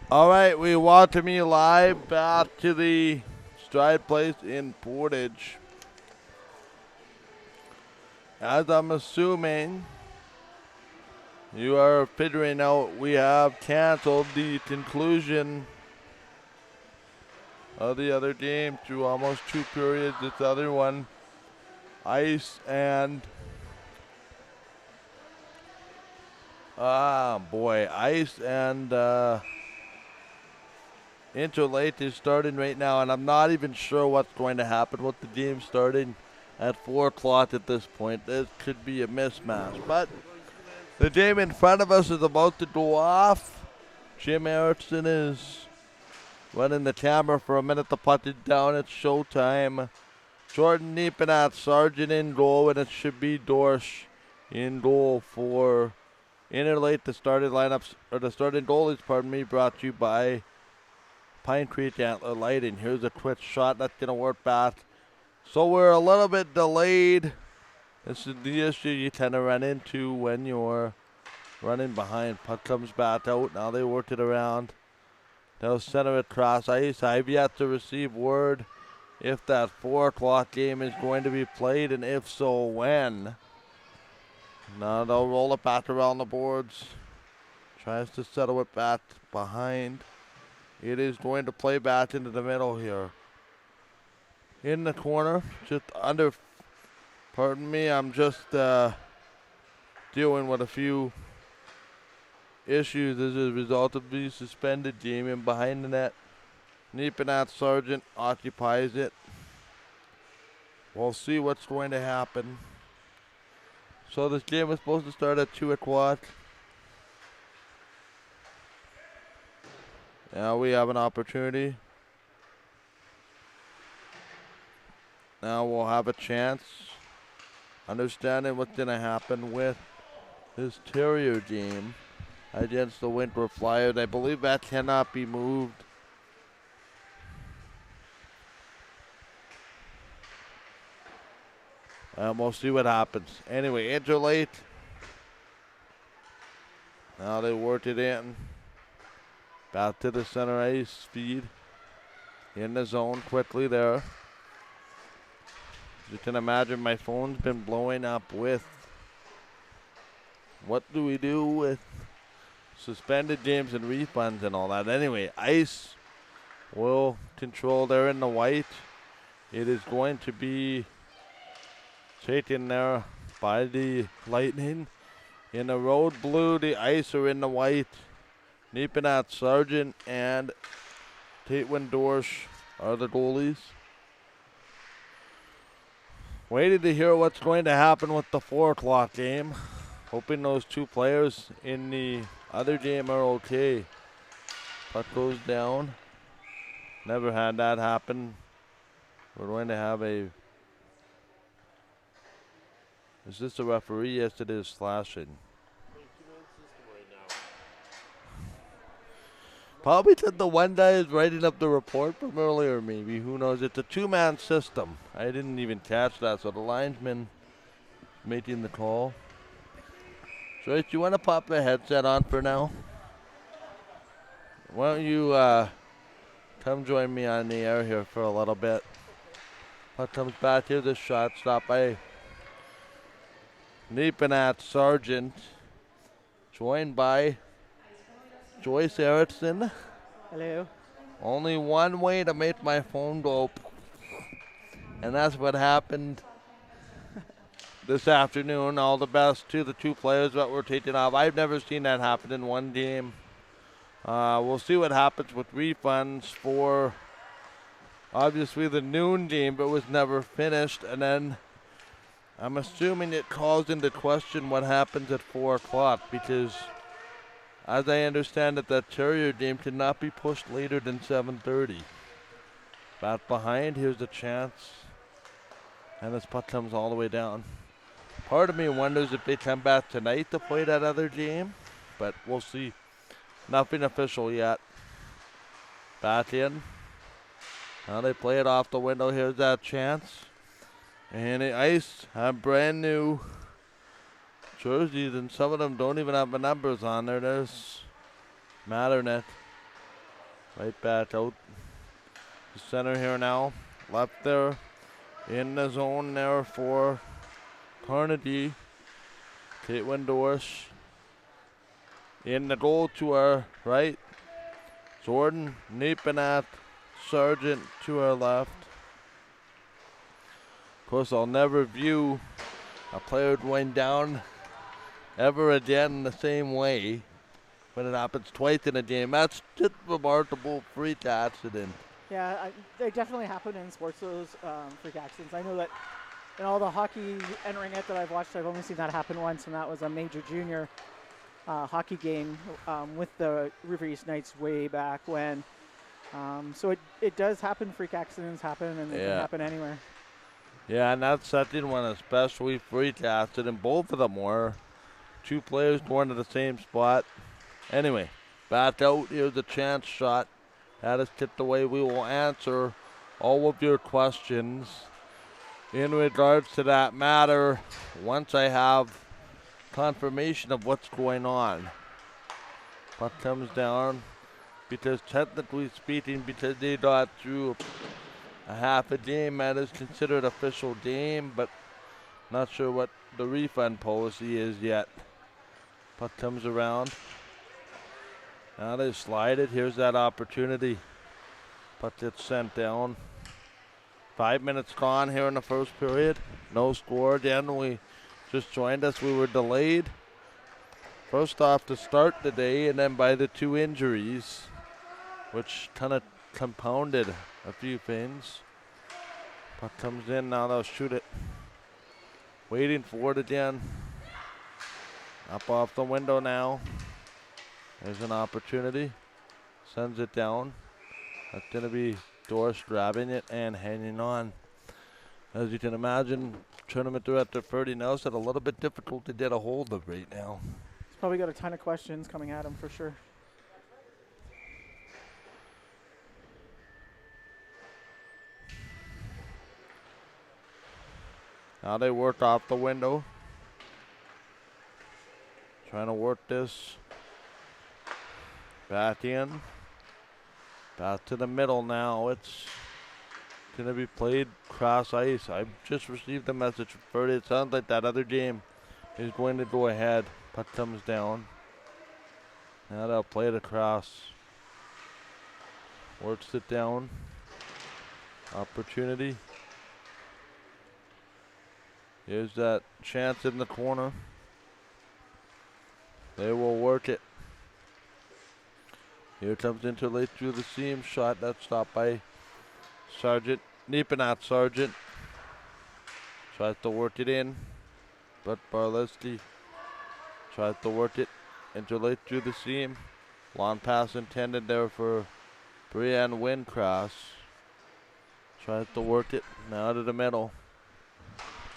All right, we welcome you live back to the Stride Place in Portage. As I'm assuming you are figuring out, we have canceled the conclusion of the other game through almost two periods. This other one, Ice and Ice and Interlake is starting right now, and I'm not even sure what's going to happen with the game starting at 4 o'clock at this point. This could be a mismatch. But the game in front of us is about to go off. Jim Erickson is running the camera for a minute. The putt is down. It's showtime. Jordan Neepenat, Sargent in goal, and it should be Dorsch in goal for Interlake. The starting lineups, or the starting goalies, pardon me, brought to you by Pine Creek Antler Lighting. Here's a quick shot that's going to work back. So we're a little bit delayed. This is the issue you tend to run into when you're running behind. Puck comes back out. Now they work it around. They'll center it across ice. I've yet to receive word if that 4 o'clock game is going to be played, and if so, when. Now they'll roll it back around the boards. Tries to settle it back behind. It is going to play back into the middle here. In the corner, just under, pardon me, I'm just dealing with a few issues as a result of the suspended game, and behind the net, Neepenat Sargent occupies it. We'll see what's going to happen. So this game was supposed to start at 2 o'clock. Now we have an opportunity. Now we'll have a chance. Understanding what's going to happen with this Terrier game against the Winthrop Flyers. I believe that cannot be moved. We'll see what happens. Anyway, Interlake. Now they work it in. Back to the center ice feed. In the zone quickly there. You can imagine my phone's been blowing up with what do we do with suspended games and refunds and all that. Anyway, ice will control there in the white. It is going to be taken there by the Lightning. In the road blue, the ice are in the white. Neepenat Sargent and Tatewin Dorsch are the goalies. Waiting to hear what's going to happen with the 4 o'clock game. Hoping those two players in the other game are okay. Puck goes down. Never had that happen. We're going to have a... Is this a referee? Yes, it is slashing. Probably that the one guy is writing up the report from earlier, maybe. Who knows? It's a two-man system. I didn't even catch that, so the linesman making the call. Joyce, you want to pop the headset on for now? Why don't you come join me on the air here for a little bit. Puck comes back here. This shot stopped by Neepenat Sargent. Joined by Joyce Erickson. Hello. Only one way to make my phone go, and that's what happened this afternoon. All the best to the two players that were taken off. I've never seen that happen in one game. We'll see what happens with refunds for obviously the noon game, but was never finished. And then I'm assuming it calls into question what happens at 4 o'clock, because as I understand it, that Terrier game cannot be pushed later than 7:30. Back behind, here's a chance. And this puck comes all the way down. Part of me wonders if they come back tonight to play that other game, but we'll see. Nothing official yet. Back in. Now they play it off the window. Here's that chance. And the Ice have brand new jerseys, and some of them don't even have the numbers on there. There's Matternet Right back out the center here now. Left there in the zone there for Carnegie. Caitlin Dorsch in the goal to our right. Jordan Napenat Sargent to our left. Of course, I'll never view a player going down ever again the same way when it happens twice in a game. That's just remarkable freak accident. Yeah, they definitely happen in sports, those freak accidents. I know that in all the hockey entering it that I've watched, I've only seen that happen once, and that was a major junior hockey game with the River East Knights way back when. So it does happen. Freak accidents happen, and they can happen anywhere. Yeah, and that second one especially freak accident. Both of them were. Two players going to the same spot. Anyway, back out. Here's a chance shot. That is tipped away. We will answer all of your questions in regards to that matter once I have confirmation of what's going on. Puck comes down because technically speaking, because they got through a half a game, that is considered official game, but not sure what the refund policy is yet. Puck comes around. Now they slide it. Here's that opportunity. Puck gets sent down. 5 minutes gone here in the first period. No score again. We just joined us. We were delayed. First off to start the day, and then by the two injuries, which kind of compounded a few things. Puck comes in. Now they'll shoot it. Waiting for it again. Up off the window now. There's an opportunity. Sends it down. That's going to be Dorsch grabbing it and hanging on. As you can imagine, tournament director Ferdy Nelson a little bit difficult to get a hold of right now. He's probably got a ton of questions coming at him for sure. Now they work off the window. Trying to work this back in. Back to the middle now. It's going to be played cross ice. I just received a message from Ferdy. It sounds like that other game is going to go ahead. Puck comes down. Now they'll play it across. Works it down. Opportunity. Here's that chance in the corner. They will work it. Here comes Interlake through the seam. Shot that's stopped by Sargent. Nepenat Sargent. Tries to work it in. But Barleski tries to work it. Interlake through the seam. Long pass intended there for Brianne Windcross. Tries to work it. Now to the middle.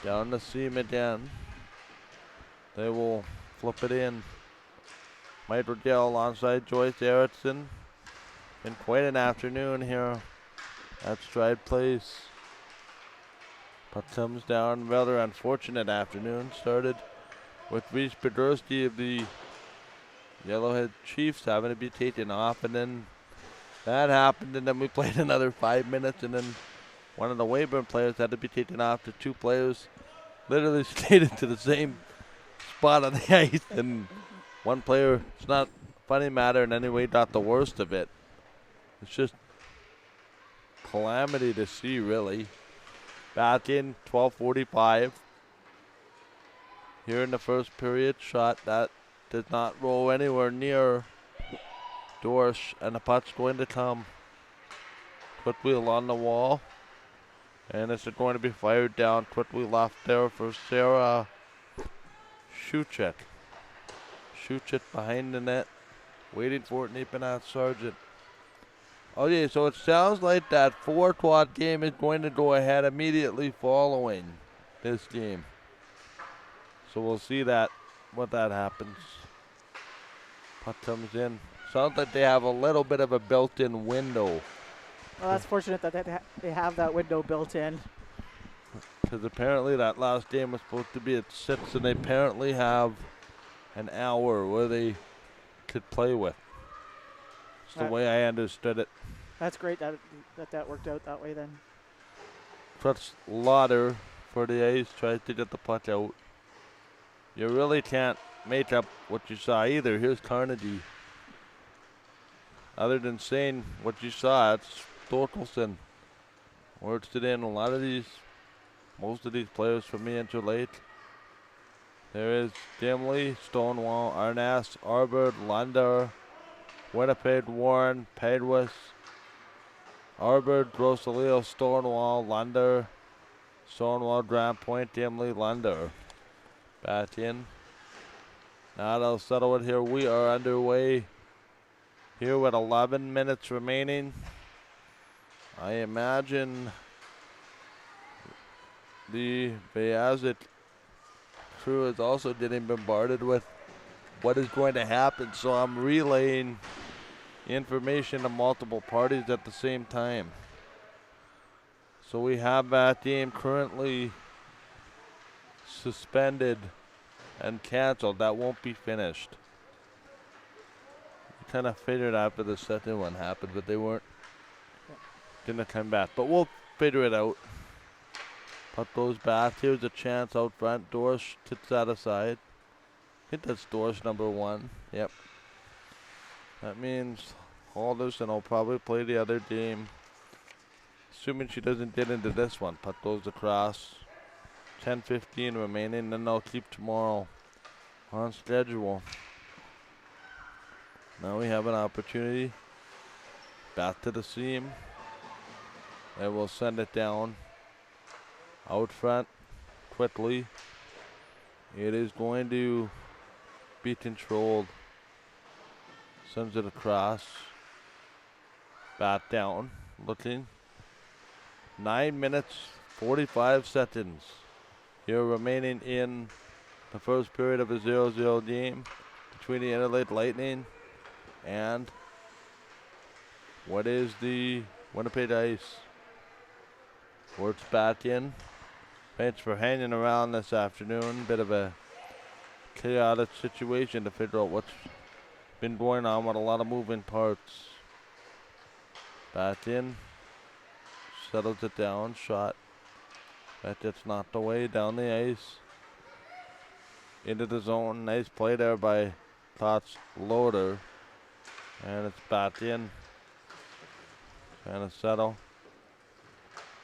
Down the seam again. They will flip it in. Mike Rodell alongside Joyce Erickson. Been quite an afternoon here at Stride Place. Puck comes down. Rather unfortunate afternoon. Started with Reese Podorski of the Yellowhead Chiefs having to be taken off, and then that happened, and then we played another 5 minutes, and then one of the Weyburn players had to be taken off. The two players literally skated to the same spot on the ice, and one player, it's not a funny matter in any way, got the worst of it. It's just calamity to see, really. Back in 12:45. Here in the first period, shot that did not roll anywhere near Dorsch, and the puck's going to come. Quick wheel on the wall. And it's going to be fired down. Quickly left there for Sarah Shuchek. Shuchek behind the net. Waiting for it, Nepenat Sargent. Okay, so it sounds like that 4-quad game is going to go ahead immediately following this game. So we'll see what that happens. Puck comes in. Sounds like they have a little bit of a built-in window. Well, that's fortunate that they have that window built in. Because apparently that last game was supposed to be at 6, and they apparently have an hour where they could play with. It's the way I understood it. That's great that worked out that way then. Puts Lauder for the ace, tries to get the puck out. You really can't make up what you saw either. Here's Carnegie. Other than saying what you saw, it's Thorkelson. Works it in. Most of these players from the Interlake. There is Dimley, Stonewall, Arnaz, Arbor, Lunder, Winnipeg, Warren, Padwas, Arbor, Rosalio, Stonewall, Lunder, Stonewall, Grand Point, Dimley, Lunder. Back in. Now they'll settle it here. We are underway here with 11 minutes remaining. I imagine the Bayazit crew is also getting bombarded with what is going to happen, so I'm relaying information to multiple parties at the same time. So we have that game currently suspended and canceled. That won't be finished. We kind of figured after the second one happened, but they weren't gonna come back. But we'll figure it out. Puck goes back. Here's a chance out front. Dorsch kicks that aside. I think that's Dorsch number 1. Yep. That means Halderson will probably play the other game. Assuming she doesn't get into this one. Puck goes across. 10:15 remaining, then they'll keep tomorrow on schedule. Now we have an opportunity. Back to the seam. They will send it down. Out front, quickly. It is going to be controlled. Sends it across. Back down, looking. 9 minutes, 45 seconds. Here remaining in the first period of a 0-0 game between the Interlake Lightning and what is the Winnipeg Ice. Works back in. Thanks for hanging around this afternoon. Bit of a chaotic situation to figure out what's been going on with a lot of moving parts. Back in. Settles it down. Shot. That gets knocked away down the ice. Into the zone. Nice play there by Tots Loader. And it's back in. Trying to settle.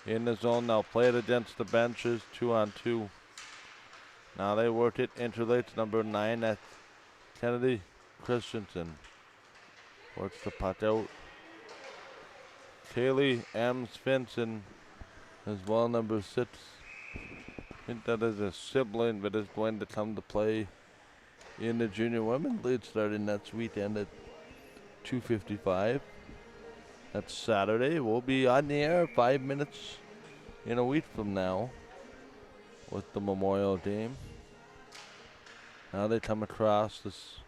In the zone now. Play it against the benches. 2-on-2. Now they work it. Interlake's number 9. That's Kennedy Christensen. Works the puck out. Kaylee M. Svensson as well, number 6. I think that is a sibling, but is going to come to play in the junior women's league starting next weekend at 2:55. That's Saturday. We'll be on the air 5 minutes in a week from now with the Memorial game. Now they come across. This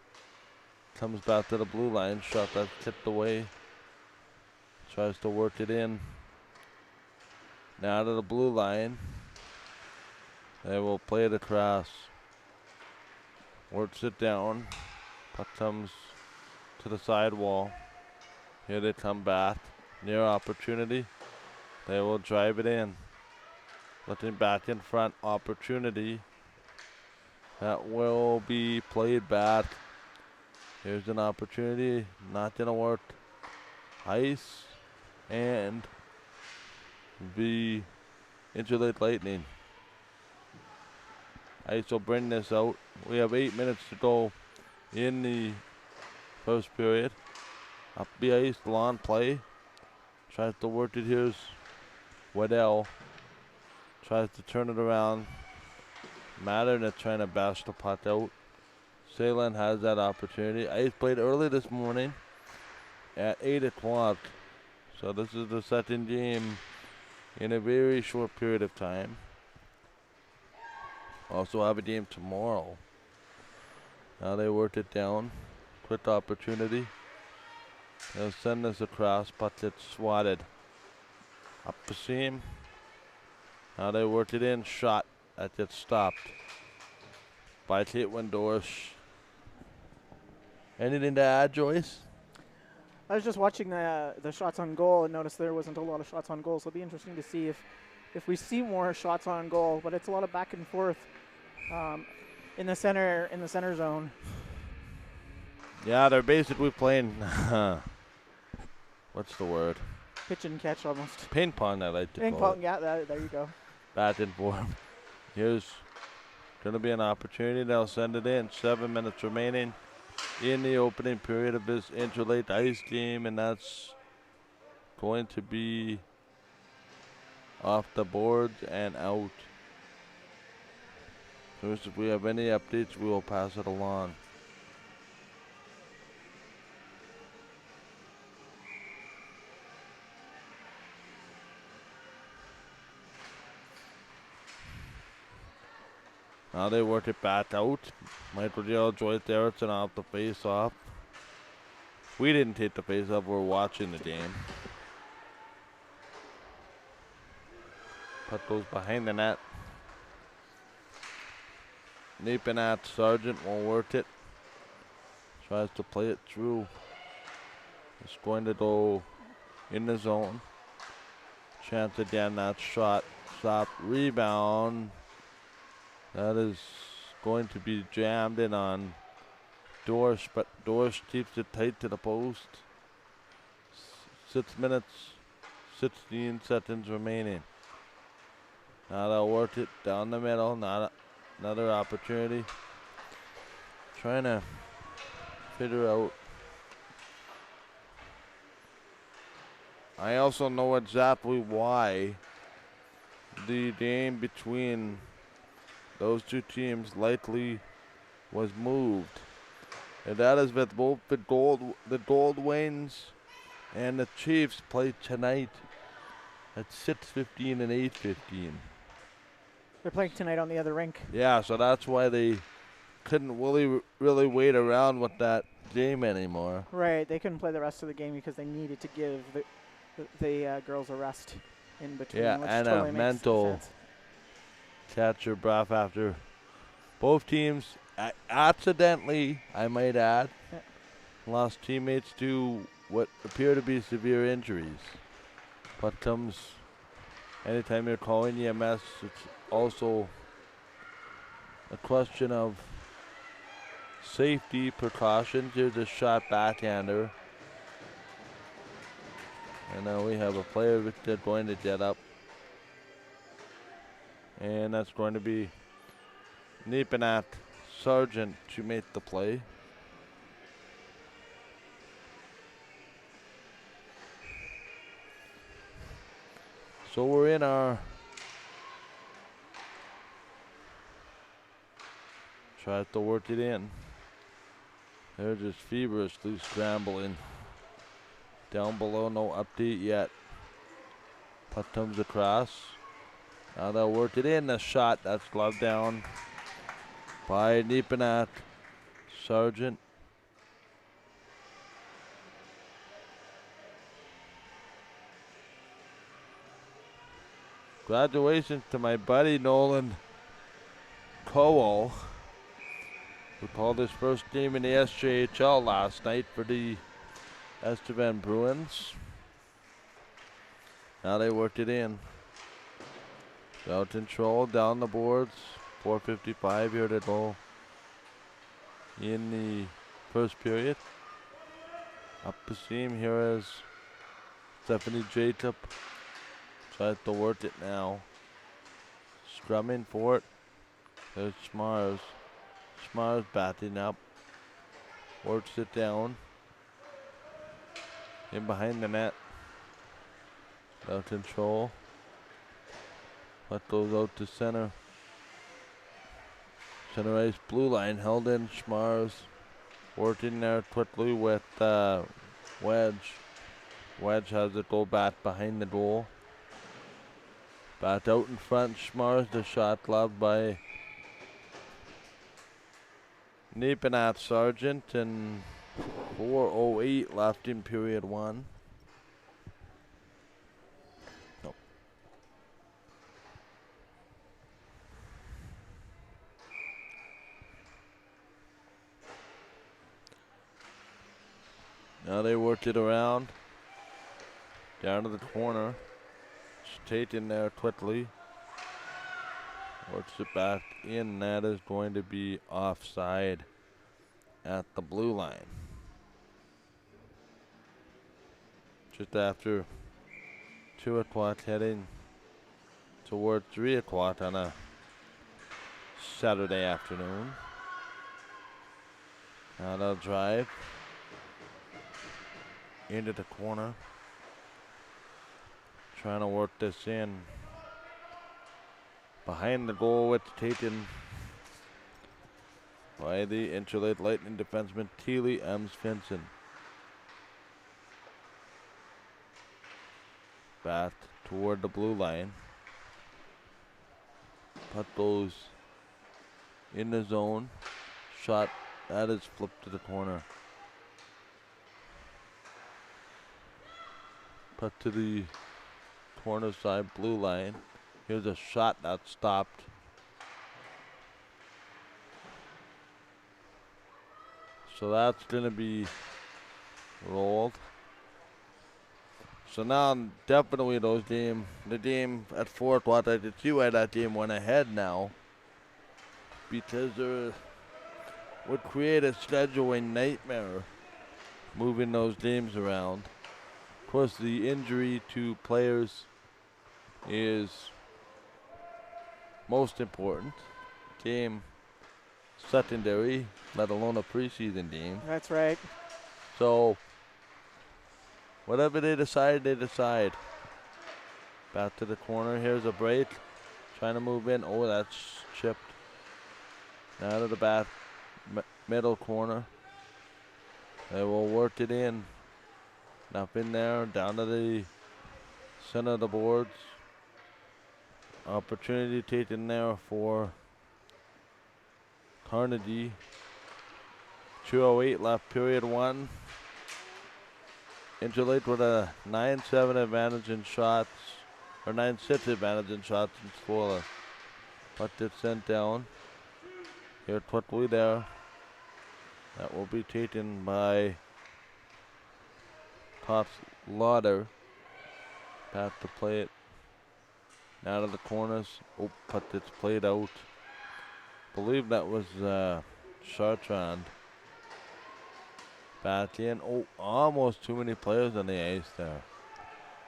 comes back to the blue line. Shot that's tipped away. Tries to work it in. Now to the blue line. They will play it across. Works it down. Puck comes to the sidewall. Here they come back. Near opportunity. They will drive it in. Looking back in front. Opportunity. That will be played back. Here's an opportunity. Not going to work. Ice. And the Interlake Lightning. Ice will bring this out. We have 8 minutes to go in the first period. Up the ice, lawn play. Tries to work it. Here's Waddell. Tries to turn it around. Mattern trying to bash the puck out. Salem has that opportunity. Ice played early this morning at 8 o'clock. So this is the second game in a very short period of time. Also have a game tomorrow. Now they worked it down. Quick opportunity. They'll send this across, but it's swatted. Up the seam. Now they worked it in. Shot. That gets stopped by Caitlin Dorsch. Anything to add, Joyce? I was just watching the shots on goal and noticed there wasn't a lot of shots on goal. So it'll be interesting to see if we see more shots on goal. But it's a lot of back and forth in the center zone. Yeah, they're basically playing. What's the word? Pitch and catch almost. Ping pong, I like to Ping call pong, it. yeah, there you go. Back and forth. Here's going to be an opportunity. They'll send it in. 7 minutes remaining in the opening period of this Interlake ice game, and that's going to be off the boards and out. So if we have any updates, we will pass it along. Now they work it back out. Michael Gill, Joyce Erickson off the face-off. We didn't take the face-off. We're watching the game. Put those behind the net. Napenat Sargent won't work it. Tries to play it through. It's going to go in the zone. Chance again, that shot. Stop, rebound. That is going to be jammed in on Dorsch, but Dorsch keeps it tight to the post. 6 minutes, 16 seconds remaining. Now they'll work it down the middle. Not another opportunity. Trying to figure out. I also know exactly why the game between those two teams likely was moved. And that is with both the Gold Wings and the Chiefs play tonight at 6:15 and 8:15. They're playing tonight on the other rink. Yeah, so that's why they couldn't really wait around with that game anymore. Right, they couldn't play the rest of the game because they needed to give the girls a rest in between. Yeah, which and totally a makes mental sense. catch your breath after both teams accidentally, I might add, lost teammates to what appear to be severe injuries. But comes anytime you're calling EMS, it's also a question of safety precautions. Here's a shot backhander. And now we have a player that's going to get up. And that's going to be Nepenat Sargent to make the play. So we're in our try to work it in. They're just feverishly scrambling. Down below, no update yet. Puck comes across. Now they'll work it in. The shot, that's gloved down by Nepenat Sargent. Congratulations to my buddy Nolan Cowell, who called his first game in the SJHL last night for the Estevan Bruins. Now they worked it in. Out control, down the boards. 4:55 here to go in the first period. Up the seam, here is Stephanie Jacob. Tries to work it now. Scrumming for it. There's Schmars. Schmars batting up. Works it down. In behind the net. Out control. Let goes out to center. Center ice blue line held in. Schmars working there quickly with Wedge. Wedge has it go back behind the goal. Back out in front. Schmars, the shot gloved by Nepenat Sargent, and 4:08 left in period one. Nope. Now they worked it around. Down to the corner. Tate in there quickly. Works it back in. That is going to be offside at the blue line. Just after 2 o'clock, heading toward 3 o'clock on a Saturday afternoon. Now they'll drive into the corner. Trying to work this in. Behind the goal with taken by the Interlake Lightning defenseman Teely Ems Finson. Back toward the blue line. Puck goes in the zone. Shot that is flipped to the corner. Puck to the corner side blue line. Here's a shot that stopped. So that's going to be rolled. So now definitely the game at 4 o'clock, I did see why that game went ahead now. Because there would create a scheduling nightmare moving those games around. Of course, the injury to players is most important. Game secondary, let alone a preseason game. That's right. So, whatever they decide, they decide. Back to the corner. Here's a break. Trying to move in. Oh, that's chipped. Now to the back middle corner. They will work it in. Up in there. Down to the center of the boards. Opportunity taken there for Carnegie. 2:08 left, period 1. Interlake with a 9-7 advantage in shots, or 9-6 advantage in shots and scoreless. Puck gets sent down. Here quickly there. That will be taken by Potts Lauder. Path to play it. Now to the corners. Oh, puck gets played out. Believe that was Chartrand. Back in. Oh, almost too many players on the ice there.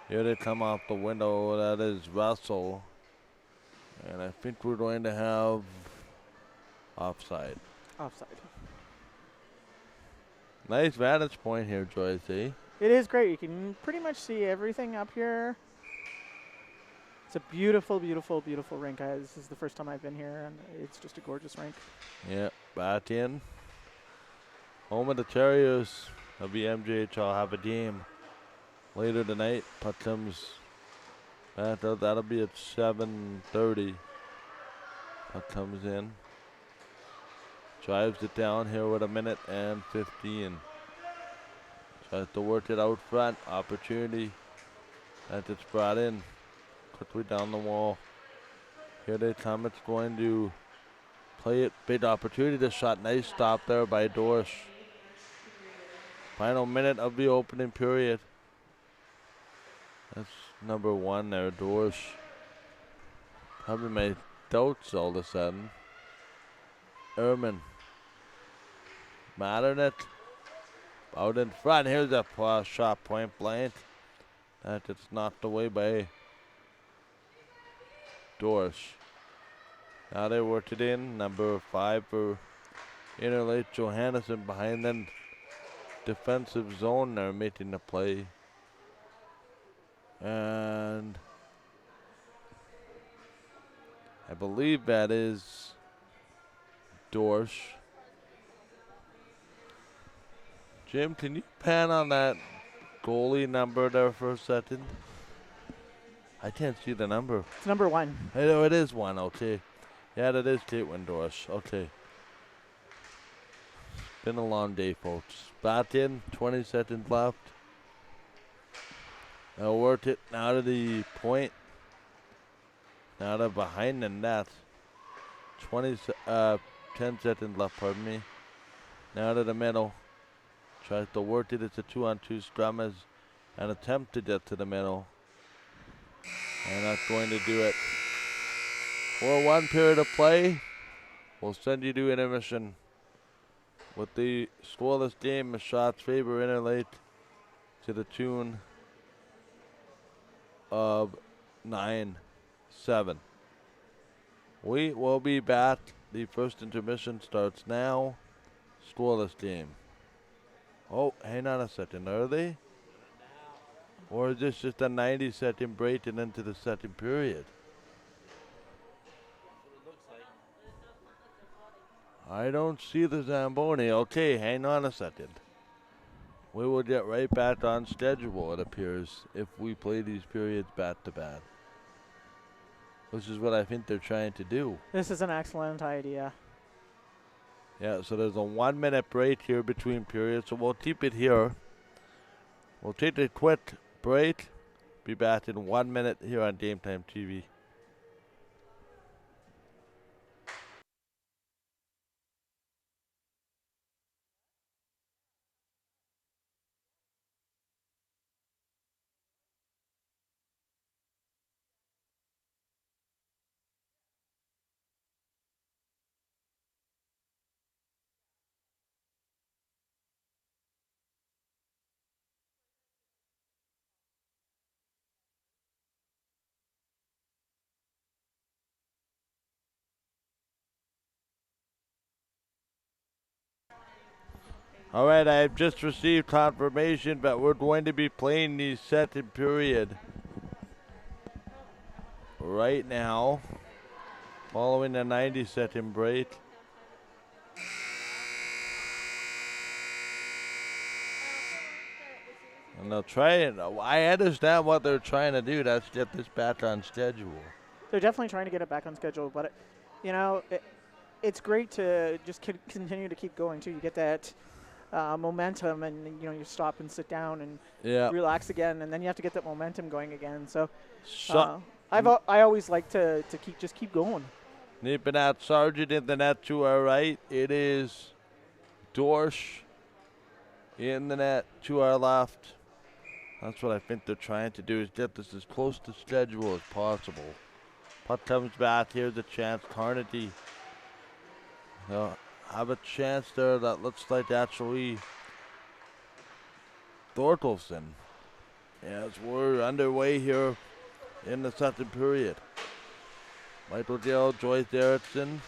Here they come off the window. That is Russell. And I think we're going to have offside. Offside. Nice vantage point here, Joyce. Eh? It is great. You can pretty much see everything up here. It's a beautiful, beautiful, beautiful rink. This is the first time I've been here, and it's just a gorgeous rink. Yeah, back in. Home of the Terriers of the MJHL have a game later tonight. Puck comes back. That'll be at 7:30. Puck comes in. Drives it down here with 1:15. Tries to work it out front. Opportunity. That gets brought in. Quickly down the wall. Here they come. It's going to play it. Big opportunity. The shot. Nice stop there by Dorsch. Final minute of the opening period. That's number 1 there, Dorsch. Probably made doubts all of a sudden. Ehrman. Matternet. Out in front. Here's a shot point blank. That gets knocked away by Dorsch. Now they worked it in. Number 5 for Interlake Johannesson behind them. Defensive zone they're making the play. And I believe that is Dorsch. Jim, can you pan on that goalie number there for a second? I can't see the number. It's number 1. I know it is 1, okay. Yeah, that is Caitlin Dorsch. Okay. Been a long day, folks. Back in, 20 seconds left. They'll work it now to the point. Now to behind the net. 10 seconds left, pardon me. Now to the middle. Tries to work it. It's a 2-on-2 scrum as an attempt to get to the middle. And that's going to do it. For 1 period of play, we'll send you to intermission. With the scoreless game, the shots favor Interlake to the tune of 9-7. We will be back. The first intermission starts now. Scoreless game. Oh, hang on a second. Are they? Or is this just a 90-second break and into the second period? I don't see the Zamboni. Okay, hang on a second. We will get right back on schedule, it appears, if we play these periods back to back. Which is what I think they're trying to do. This is an excellent idea. Yeah, so there's a 1-minute break here between periods, so we'll keep it here. We'll take a quick break. Be back in 1 minute here on Game Time TV. All right, I've just received confirmation that we're going to be playing the second period right now, following a 90-second break. And they'll try it. I understand what they're trying to do. That's get this back on schedule. They're definitely trying to get it back on schedule, but it's great to just continue to keep going too. You get that momentum, and you stop and sit down and relax again, and then you have to get that momentum going again. So, I always like to keep going. Nipping out Sargent in the net to our right. It is Dorsch in the net to our left. That's what I think they're trying to do, is get this as close to schedule as possible. Puck comes back. Here's a chance. Carnegie. They'll have a chance there that looks like actually Thorkelson. As we're underway here in the second period. Michael Gill, Joyce Erickson.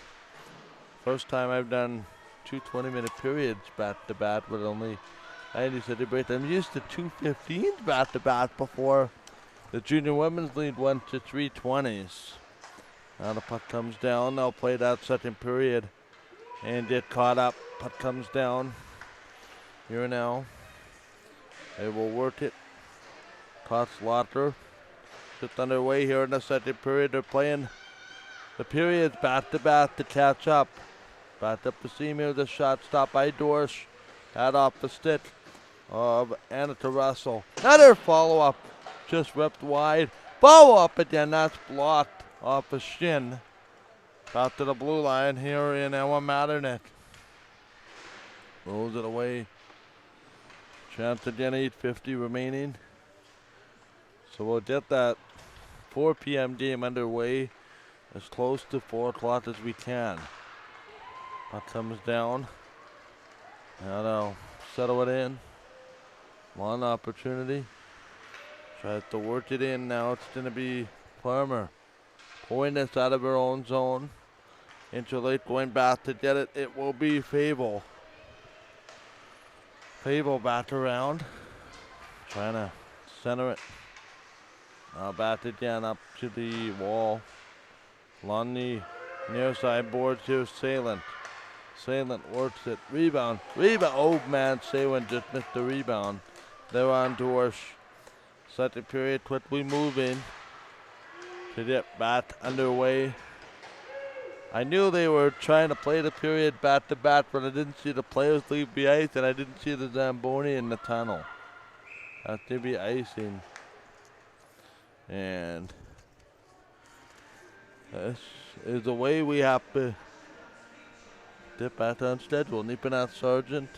First time I've done 2 20-minute periods back to back with only 90-second break. I'm used to 2:15s back to back before the junior women's league went to 3:20s. Now the puck comes down. They'll play that second period and get caught up. Puck comes down here now. They will work it. Toss Lotter. Just underway here in the second period. They're playing the periods back to back to catch up. Back up the seam here. The shot stopped by Dorsch. Head off the stick of Annika Russell. Another follow-up. Just ripped wide. Follow-up again. That's blocked off the shin. Out to the blue line here in Emma Matternick. Rolls it away. Chance again, 8:50 remaining. So we'll get that 4 p.m. game underway as close to 4 o'clock as we can. Puck comes down. Now they'll settle it in. One opportunity. Tries to work it in. Now it's going to be Farmer. Pulling this out of her own zone. Interlake going back to get it. It will be Fable. Fable back around. Trying to center it. Now back again up to the wall. Along the near side boards here, Salient. Salient works it. Rebound. Oh man, Salient just missed the rebound. They're on Dorsch. Second period quickly moving to get back underway. I knew they were trying to play the period back to back, but I didn't see the players leave the ice, and I didn't see the Zamboni in the tunnel. Have to be icing. And this is the way we have to get back on schedule. Nipping out Sargent.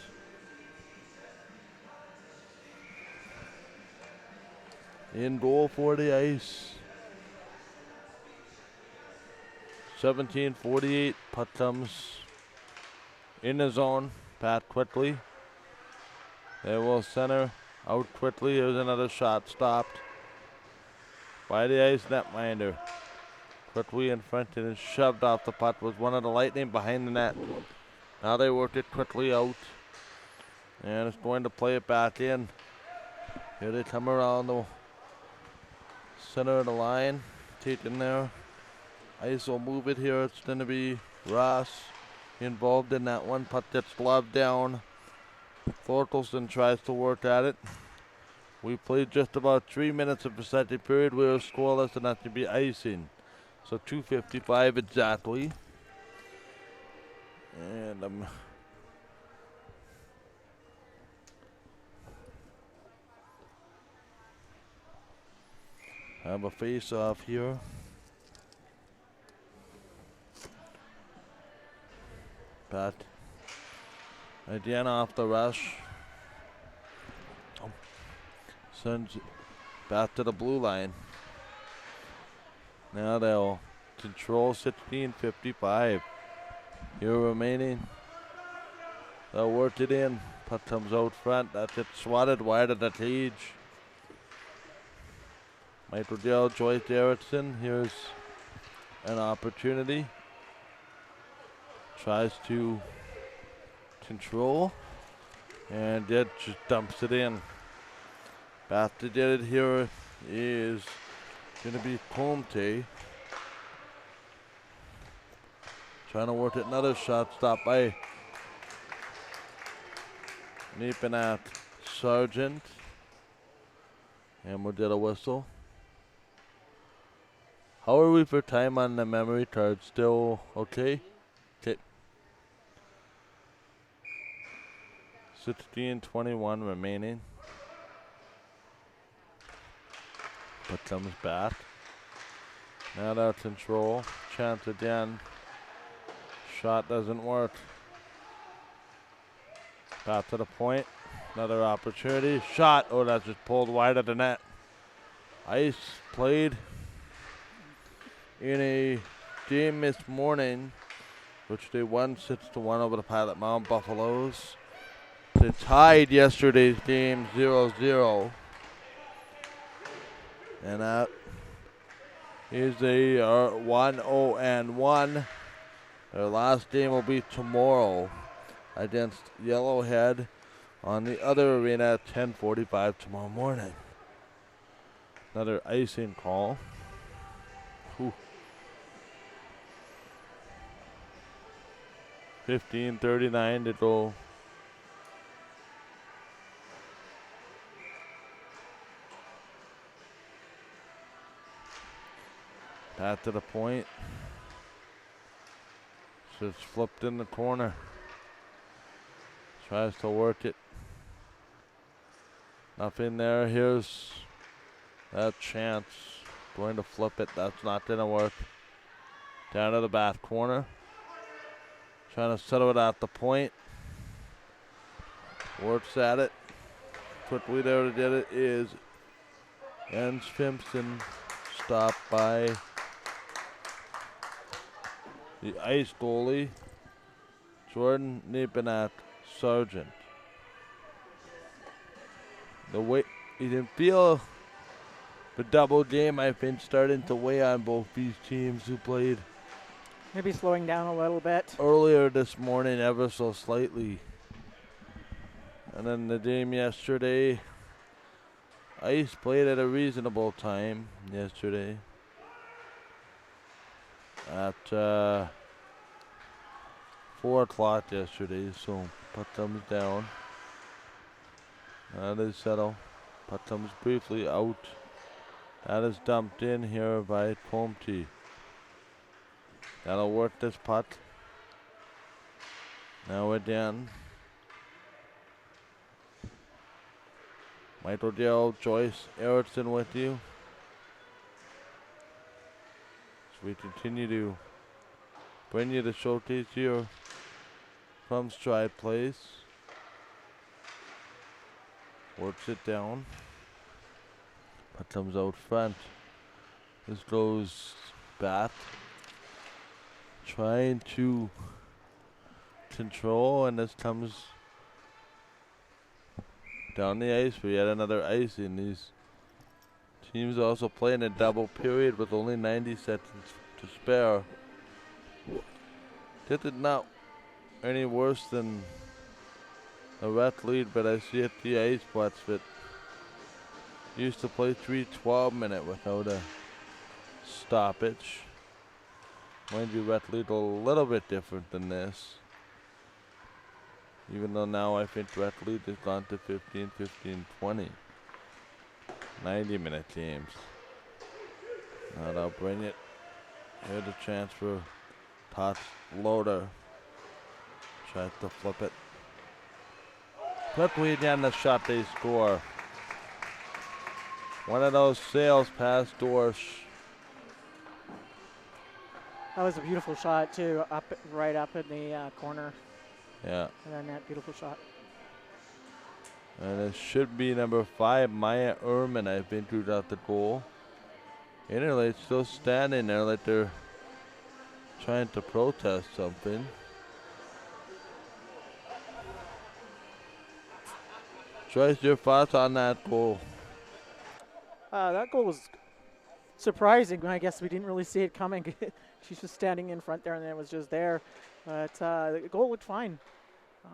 In goal for the Ice. 17:48. Puck comes in the zone. Pat quickly. They will center out quickly. Here's another shot stopped by the Ice netminder. Quickly in front and shoved off the puck. Was one of the Lightning behind the net. Now they work it quickly out. And it's going to play it back in. Here they come around the center of the line. Taken there. Ice will move it here. It's going to be Ross involved in that one. Puck gets gloved down. Thorkelson tries to work at it. We played just about 3 minutes of the second period. We were scoreless, and that to be icing. So 2:55 exactly. And have a face-off here. Pat again off the rush. Sends back to the blue line. Now they'll control 16:55. Here remaining. They'll work it in. Puck comes out front. That gets swatted wide of the cage. Michael Dale, Joyce Erickson. Here's an opportunity. Tries to control. And that just dumps it in. Back to get it here is going to be Comte. Trying to work it. Another shot stopped by Neepanat Sargent. And we'll get a whistle. How are we for time on the memory card? Still okay? Okay. 16:21 remaining. But comes back. Now that's control. Chance again. Shot doesn't work. Back to the point. Another opportunity. Shot. Oh, that's just pulled wide of the net. Ice played in a game this morning, which they won 6-1 over the Pilot Mountain Buffaloes. They tied yesterday's game 0-0. And that is a 1-0-1. Their last game will be tomorrow against Yellowhead on the other arena at 10:45 tomorrow morning. Another icing call. 15:39 to go. Pat to the point. Just flipped in the corner. Tries to work it. Nothing there. Here's that chance. Going to flip it. That's not going to work. Down to the back corner. Trying to settle it at the point. Works at it. Quickly there to get it is Jens Simpson. Stopped by the Ice goalie, Jordan Neepanat Sargent. The way you didn't feel the double game, I think, starting to weigh on both these teams who played Maybe slowing down a little bit. earlier this morning ever so slightly. And then the game yesterday, Ice played at a reasonable time yesterday. At 4 o'clock yesterday, so puck comes down. That is settled. Puck comes briefly out. That is dumped in here by Comte. That'll work this puck. Now we're down. Michael Dale, Joyce Erickson with you. So we continue to bring you the showcase here from Stride Place. Works it down. Puck comes out front. This goes Bat. Trying to control, and this comes down the ice for yet another icing. These teams also playing a double period with only 90 seconds to spare. This is not any worse than a red lead, but I see at the ice spots that used to play 3 12-minute without a stoppage. Mind you, red lead a little bit different than this. Even though now I think red lead has gone to 15, 15, 20. 90-minute games. Now they'll bring it. Here's a chance for Tots Loader. Tries to flip it. Quickly again, the shot they score. One of those sails past Dorsch. That was a beautiful shot too, right up in the corner. Yeah. And that beautiful shot. And it should be number 5, Maya Ehrman, I think, who got the goal. Interlake still standing there like they're trying to protest something. Joyce, your thoughts on that goal? That goal was surprising. I guess we didn't really see it coming. She's just standing in front there, and it was just there. But the goal looked fine.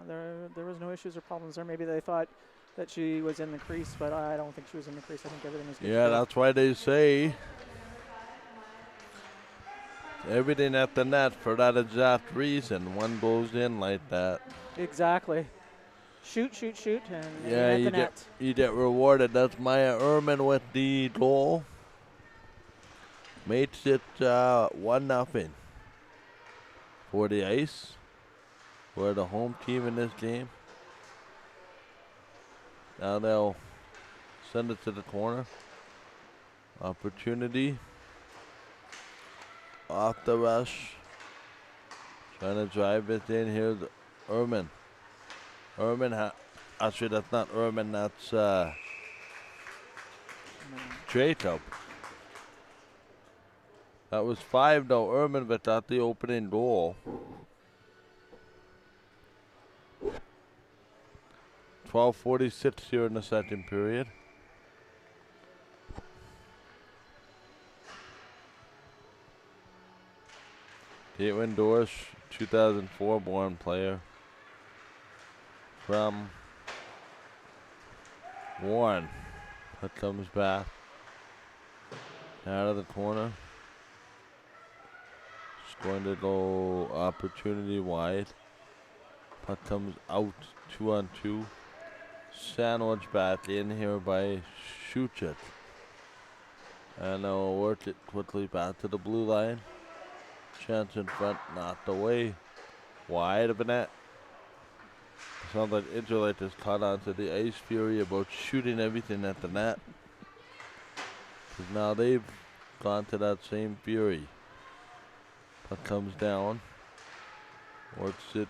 There was no issues or problems there. Maybe they thought that she was in the crease, but I don't think she was in the crease. I think everything was good. Yeah, that's why they say everything at the net for that exact reason. One goes in like that. Exactly. Shoot, shoot, shoot, and yeah, at the net. You get rewarded. That's Maya Ehrman with the goal. Makes it 1-0 for the Ice. We're the home team in this game. Now they'll send it to the corner. Opportunity. Off the rush. Trying to drive it in here. Ehrman. Actually, that's not Ehrman. That's Jacob. That was 5 though. Ehrman, but not the opening goal. 12:46 here in the second period. Caitlin Dorsch, 2004 born player from Warren. That comes back out of the corner. It's going to go opportunity wide. Puck comes out 2-on-2. Sandwich back in here by Shuchik. And they'll work it quickly back to the blue line. Chance in front, knocked away. Wide of the net. Sounds like Interlake has caught on to the Ice Fury about shooting everything at the net. Because now they've gone to that same Fury. Puck comes down. Works it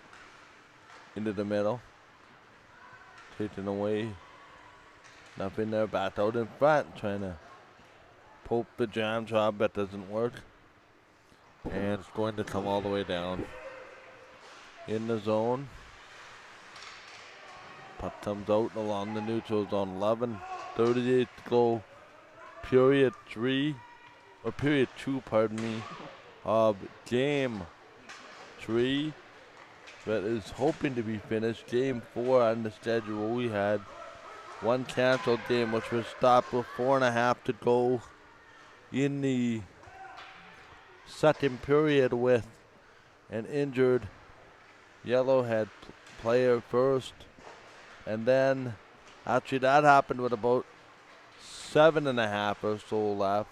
into the middle. Taken away. Nothing there. Back out in front. Trying to poke the jam job. That doesn't work. And it's going to come all the way down. In the zone. Puck comes out along the neutral zone. 11:38 to go. Period 2, pardon me, of game 3. That is hoping to be finished. Game 4 on the schedule. We had one canceled game, which was stopped with 4.5 to go in the second period with an injured Yellowhead player first. And then, actually that happened with about 7.5 or so left.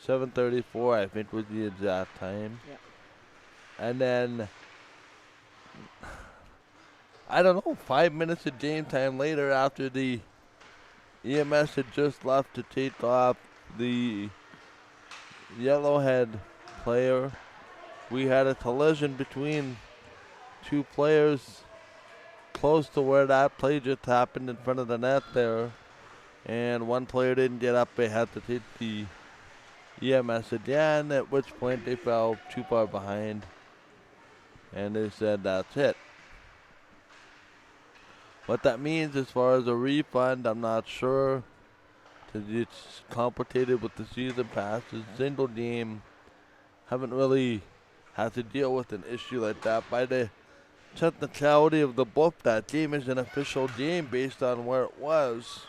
7:34, I think, was the exact time. Yeah. And then, I don't know, 5 minutes of game time later, after the EMS had just left to take off the Yellowhead player, we had a collision between two players close to where that play just happened in front of the net there. And one player didn't get up. They had to hit the EMS again, at which point they fell too far behind. And they said that's it. What that means as far as a refund, I'm not sure. It's complicated with the season passes. Single game, haven't really had to deal with an issue like that. By the technicality of the book, that game is an official game based on where it was.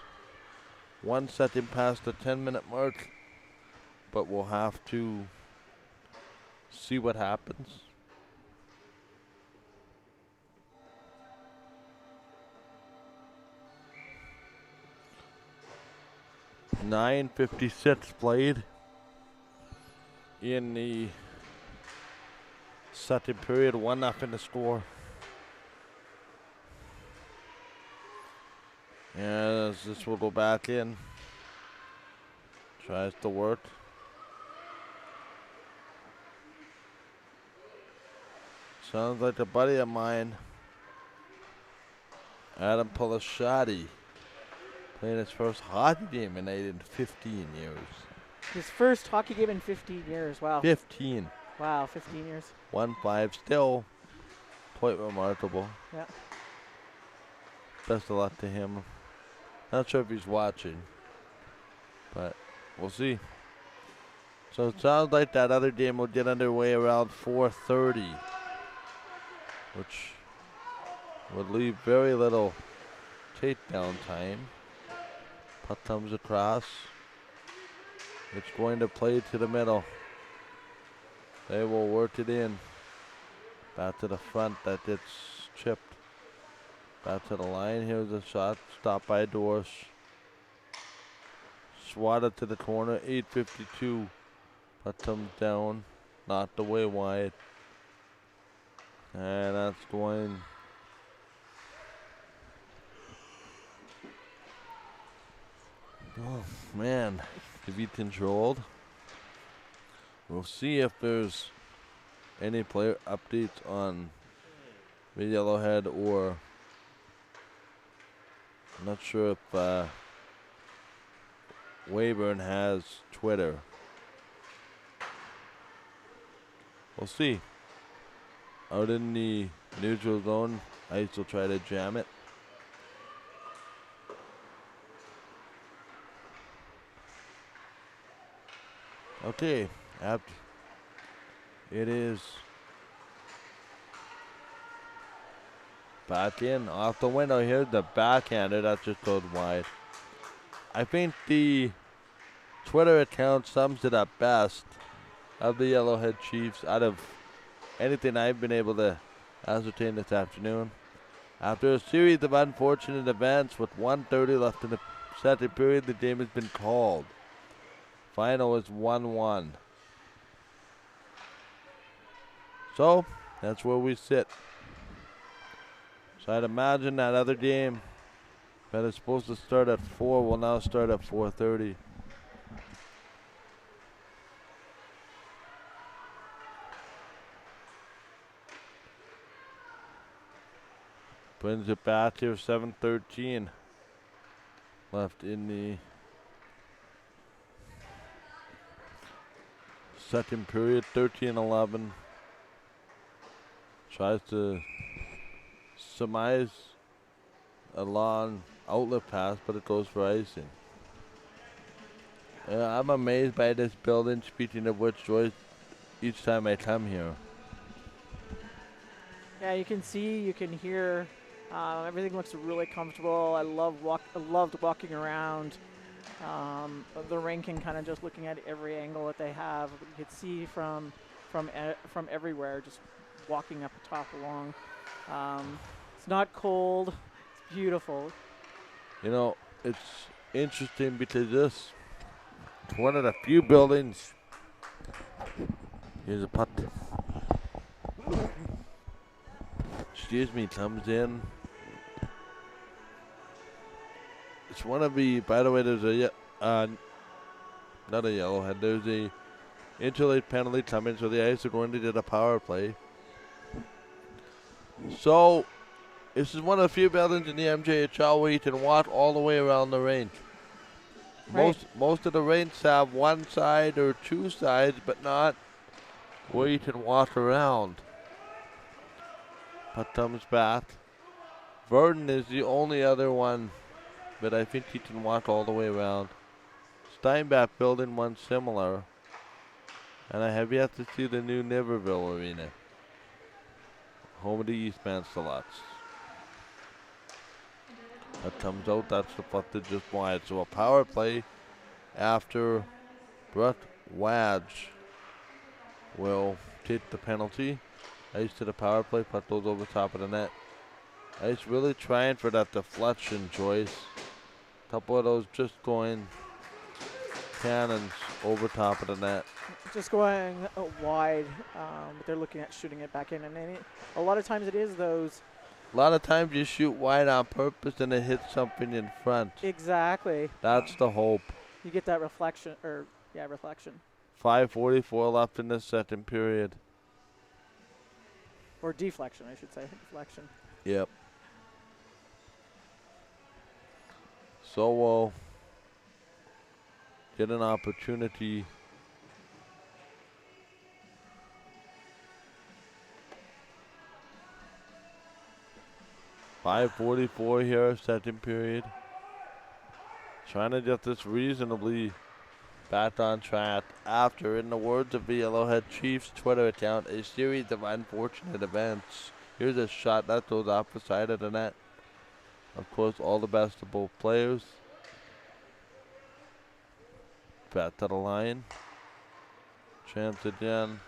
1 second past the 10-minute mark, but we'll have to see what happens. .9:56 played in the second period. 1-0 to score. As this will go back in. Tries to work. Sounds like a buddy of mine, Adam Polishati, playing his first hockey game in 15 years. His first hockey game in 15 years. Wow. 15. Wow, 15 years. 1-5 still. Quite remarkable. Yeah. Best of luck to him. Not sure if he's watching, but we'll see. So it sounds like that other game will get underway around 4:30, which would leave very little takedown time. Puck comes across. It's going to play to the middle. They will work it in. Back to the front, that gets chipped. Back to the line, here's a shot, stopped by Dorsch. Swatted to the corner, 8:52. Puck comes down, knocked away wide. And that's going. Oh man, to be controlled. We'll see if there's any player updates on the Yellowhead, or I'm not sure if Weyburn has Twitter. We'll see. Out in the neutral zone, Ice will try to jam it. Okay, it is back in, off the window. Here's the backhander, that just goes wide. I think the Twitter account sums it up best of the Yellowhead Chiefs out of anything I've been able to ascertain this afternoon. After a series of unfortunate events with 1:30 left in the second period, the game has been called. Final is 1-1. So, that's where we sit. So I'd imagine that other game that is supposed to start at 4 will now start at 4:30. Brings it back here, 7:13 left in the second period, 13-11. Tries to surmise a long outlet pass, but it goes for icing. I'm amazed by this building, speaking of which, Joyce, each time I come here. Yeah, you can see, you can hear. Everything looks really comfortable. I loved walking around the rink and kind of just looking at every angle that they have. You could see from everywhere, just walking up the top along. It's not cold. It's beautiful. You know, it's interesting because this is one of the few buildings. Here's a putt. Excuse me, comes in. It's one of the, by the way, there's a, not a Yellowhead, there's a Interlake penalty coming, so the Ice are going to do the power play. So, this is one of the few buildings in the MJHL where you can walk all the way around the rink. Right. Most of the rinks have one side or two sides, but not where you can walk around. Puck comes back. Verdon is the only other one, but I think he can walk all the way around. Steinbach building one similar, and I have yet to see the new Niverville Arena, home of the Eastman Sluts. That comes out, that's deflected just wide. So a power play after Brett Wadge will take the penalty. Ice to the power play, puck goes over top of the net. Ice really trying for that deflection, Joyce. Couple of those just going cannons over top of the net. Just going wide, but they're looking at shooting it back in. And a lot of times it is those. A lot of times you shoot wide on purpose and it hits something in front. Exactly. That's the hope. You get that reflection, reflection. 5:44 left in the second period. Or deflection, I should say. Deflection. Yep. So we'll get an opportunity. .544 here, second period. Trying to get this reasonably back on track after, in the words of the Yellowhead Chiefs Twitter account, a series of unfortunate events. Here's a shot that goes off the side of the net. Of course, all the best to both players. Back to the line. Chance again.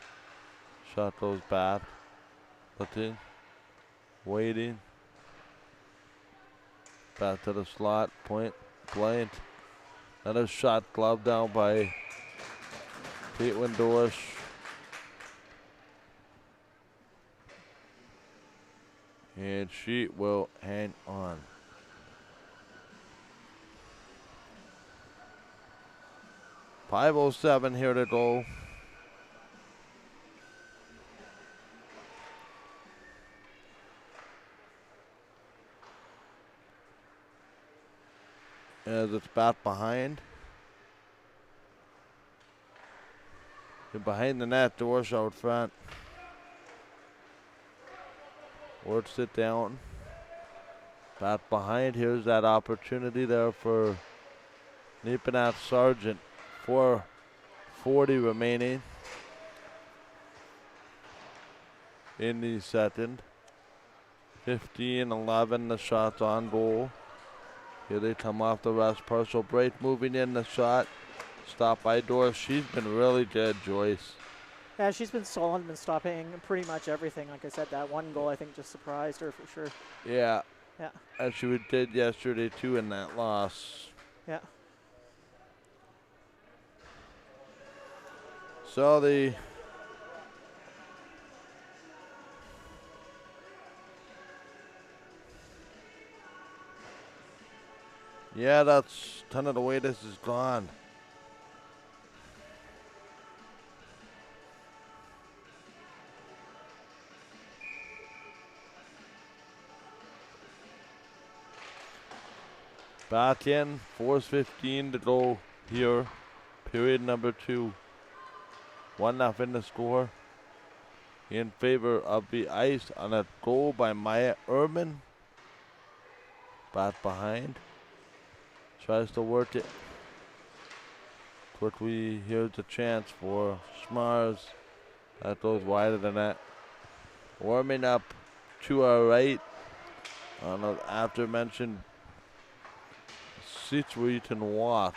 Shot goes back. Looking. Waiting. Back to the slot. Point blank. Another shot gloved down by Caitlin Dorish. And she will hang on. .507 here to go. As it's back behind. And behind the net, Dorish out front. Works it down. Back behind. Here's that opportunity there for Neepanat Sargent. 4:40 remaining in the second. 15-11, the shots on goal. Here they come off the rest. Partial break, moving in the shot. Stopped by Doris. She's been really good, Joyce. Yeah, she's been solid, been stopping pretty much everything. Like I said, that one goal I think just surprised her for sure. Yeah. Yeah. As she did yesterday too in that loss. Yeah. So yeah, that's kind of the way this is gone. Back in, 4:15 to go here. Period number 2. 1-0 the score. In favor of the Ice on a goal by Maya Ehrman. Back behind. Tries to work it. Quickly, here's a chance for Schmars. That goes wide of the net. Warming up to our right on the after mentioned seats where you can walk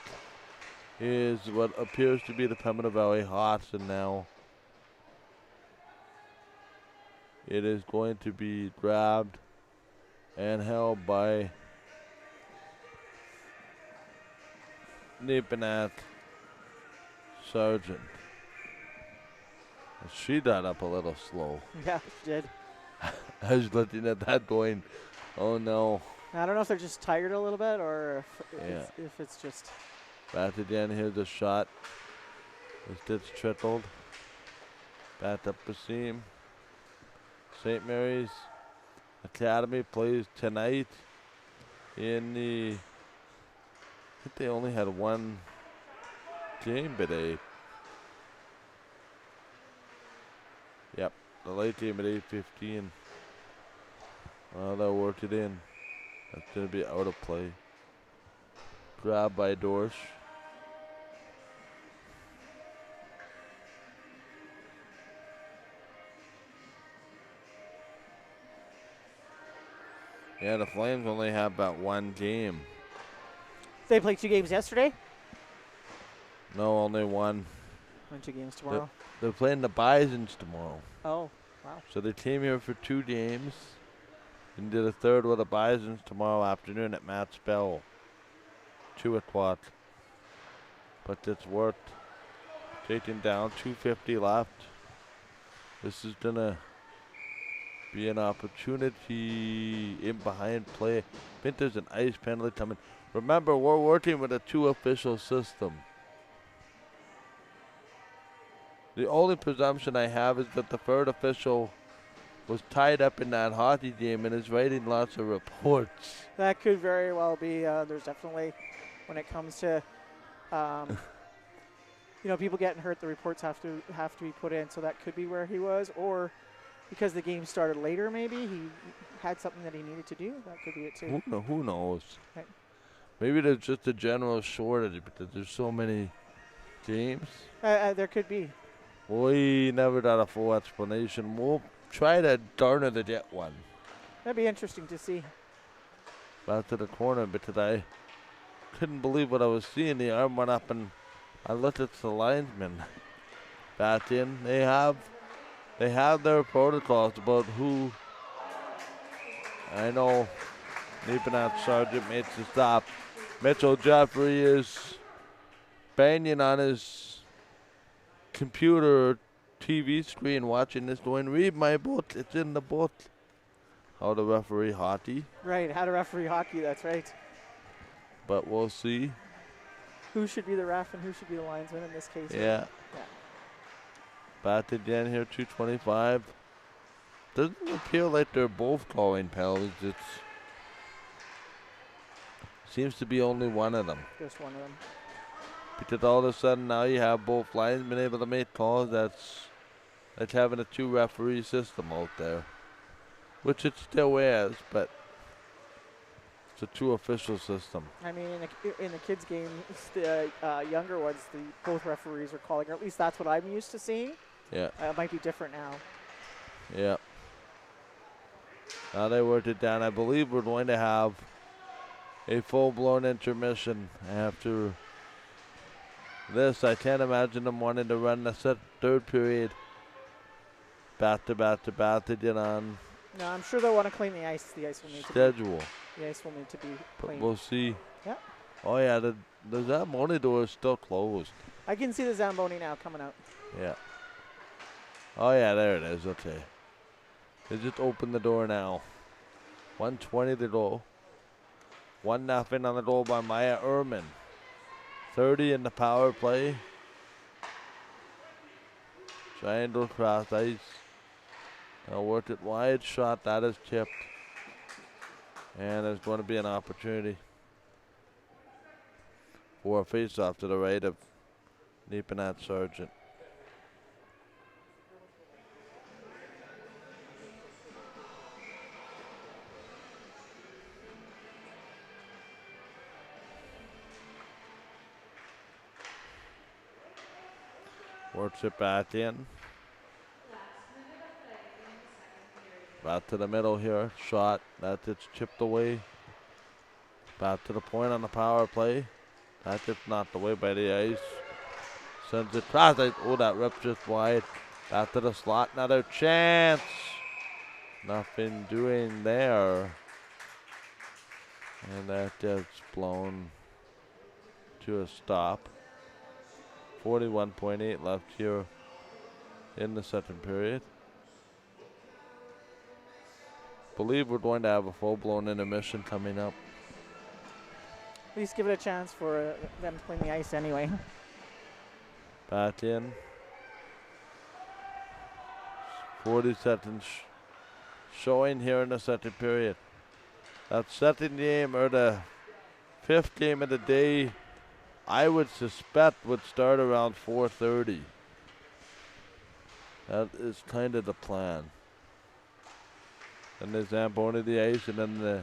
is what appears to be the Pembina Valley Hawks, and now it is going to be grabbed and held by Neepanat Sargent. She got up a little slow. Yeah, she did. I was looking at that going, oh no. I don't know if they're just tired a little bit or if it's just. Back again, here's the shot. It's trickled. Back up the seam. St. Mary's Academy plays tonight in the I think they only had one game today. Yep, the late game at 8:15. Well, they'll work it in. That's going to be out of play. Grab by Dorsch. Yeah, the Flames only have about one game. They played 2 games yesterday. No, only one. And 2 games tomorrow. They're playing the Bisons tomorrow. Oh, wow. So they came here for 2 games and did a third with the Bisons tomorrow afternoon at Matt's Bell. 2 o'clock. But it's worked. Taking down, 2:50 left. This is going to be an opportunity in behind play. I think there's an ice penalty coming. Remember, we're working with a 2 official system. The only presumption I have is that the third official was tied up in that hockey game and is writing lots of reports. That could very well be. There's definitely, when it comes to, people getting hurt, the reports have to be put in. So that could be where he was, or because the game started later, maybe he had something that he needed to do. That could be it too. Who knows? Right. Maybe there's just a general shortage because there's so many games. There could be. We never got a full explanation. We'll try to darn to get one. That'd be interesting to see. Back to the corner, but today couldn't believe what I was seeing. The arm went up and I looked at the linesman. Back in. They have their protocols about who. I know Lieutenant Sergeant makes the stop. Mitchell Jeffrey is banging on his computer or TV screen watching this going, read my book, it's in the book. How to referee hockey. Right, how to referee hockey, that's right. But we'll see. Who should be the ref and who should be the linesman in this case? Yeah. Back again here, 2:25. Doesn't appear like they're both calling penalties. It seems to be only one of them. Just one of them. Because all of a sudden now you have both linesmen able to make calls. That's having a 2 referee system out there, which it still is, but it's a 2 official system. I mean, in the kids' game, the younger ones, both referees are calling, or at least that's what I'm used to seeing. Yeah. It might be different now. Yeah. Now they worked it down. I believe we're going to have a full-blown intermission after this. I can't imagine them wanting to run the third period back to get on No, I'm sure they'll want to clean the ice. The ice will need schedule. The ice will need to be But cleaned. we'll see. Yeah. Oh yeah, the Zamboni door is still closed. I can see the Zamboni now coming out. Yeah. Oh yeah, there it is. Okay. They just opened the door now. 1:20 to go. 1-0 on the goal by Maya Ehrman. 30 in the power play. Triangle cross ice. Now work it wide shot. That is chipped. And there's going to be an opportunity for a face-off to the right of Neepanat Sargent. Works it back in. Back to the middle here. Shot. That's it's chipped away. Back to the point on the power play. That's just knocked away by the ice. Sends it across. Oh, that ripped just wide. Back to the slot. Another chance. Nothing doing there. And that gets blown to a stop. 41.8 left here in the second period. Believe we're going to have a full-blown intermission coming up. At least give it a chance for them to clean the ice anyway. Back in. 40 seconds showing here in the second period. That second game, or the Fifth game of the day, I would suspect would start around 4:30. That is kind of the plan. And the Zamboni the ice, and then the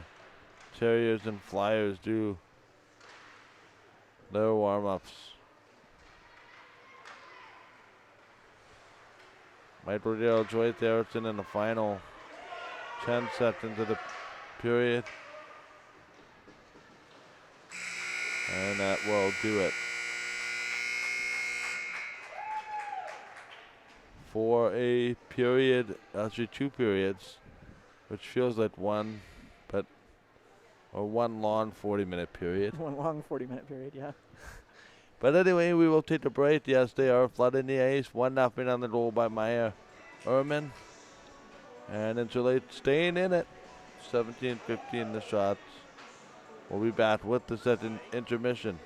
Terriers and Flyers do their warm-ups. Michael Gerald's right there. It's in the final 10 seconds of the period. And that will do it. For a period, actually 2 periods, which feels like one, or one long 40-minute period. One long 40-minute period, yeah. But anyway, we will take a break. Yes, they are flooding the ice. 1-0 on the goal by Meyer Ehrman. And Interlake staying in it. 17-15 the shots. We'll be back with the second intermission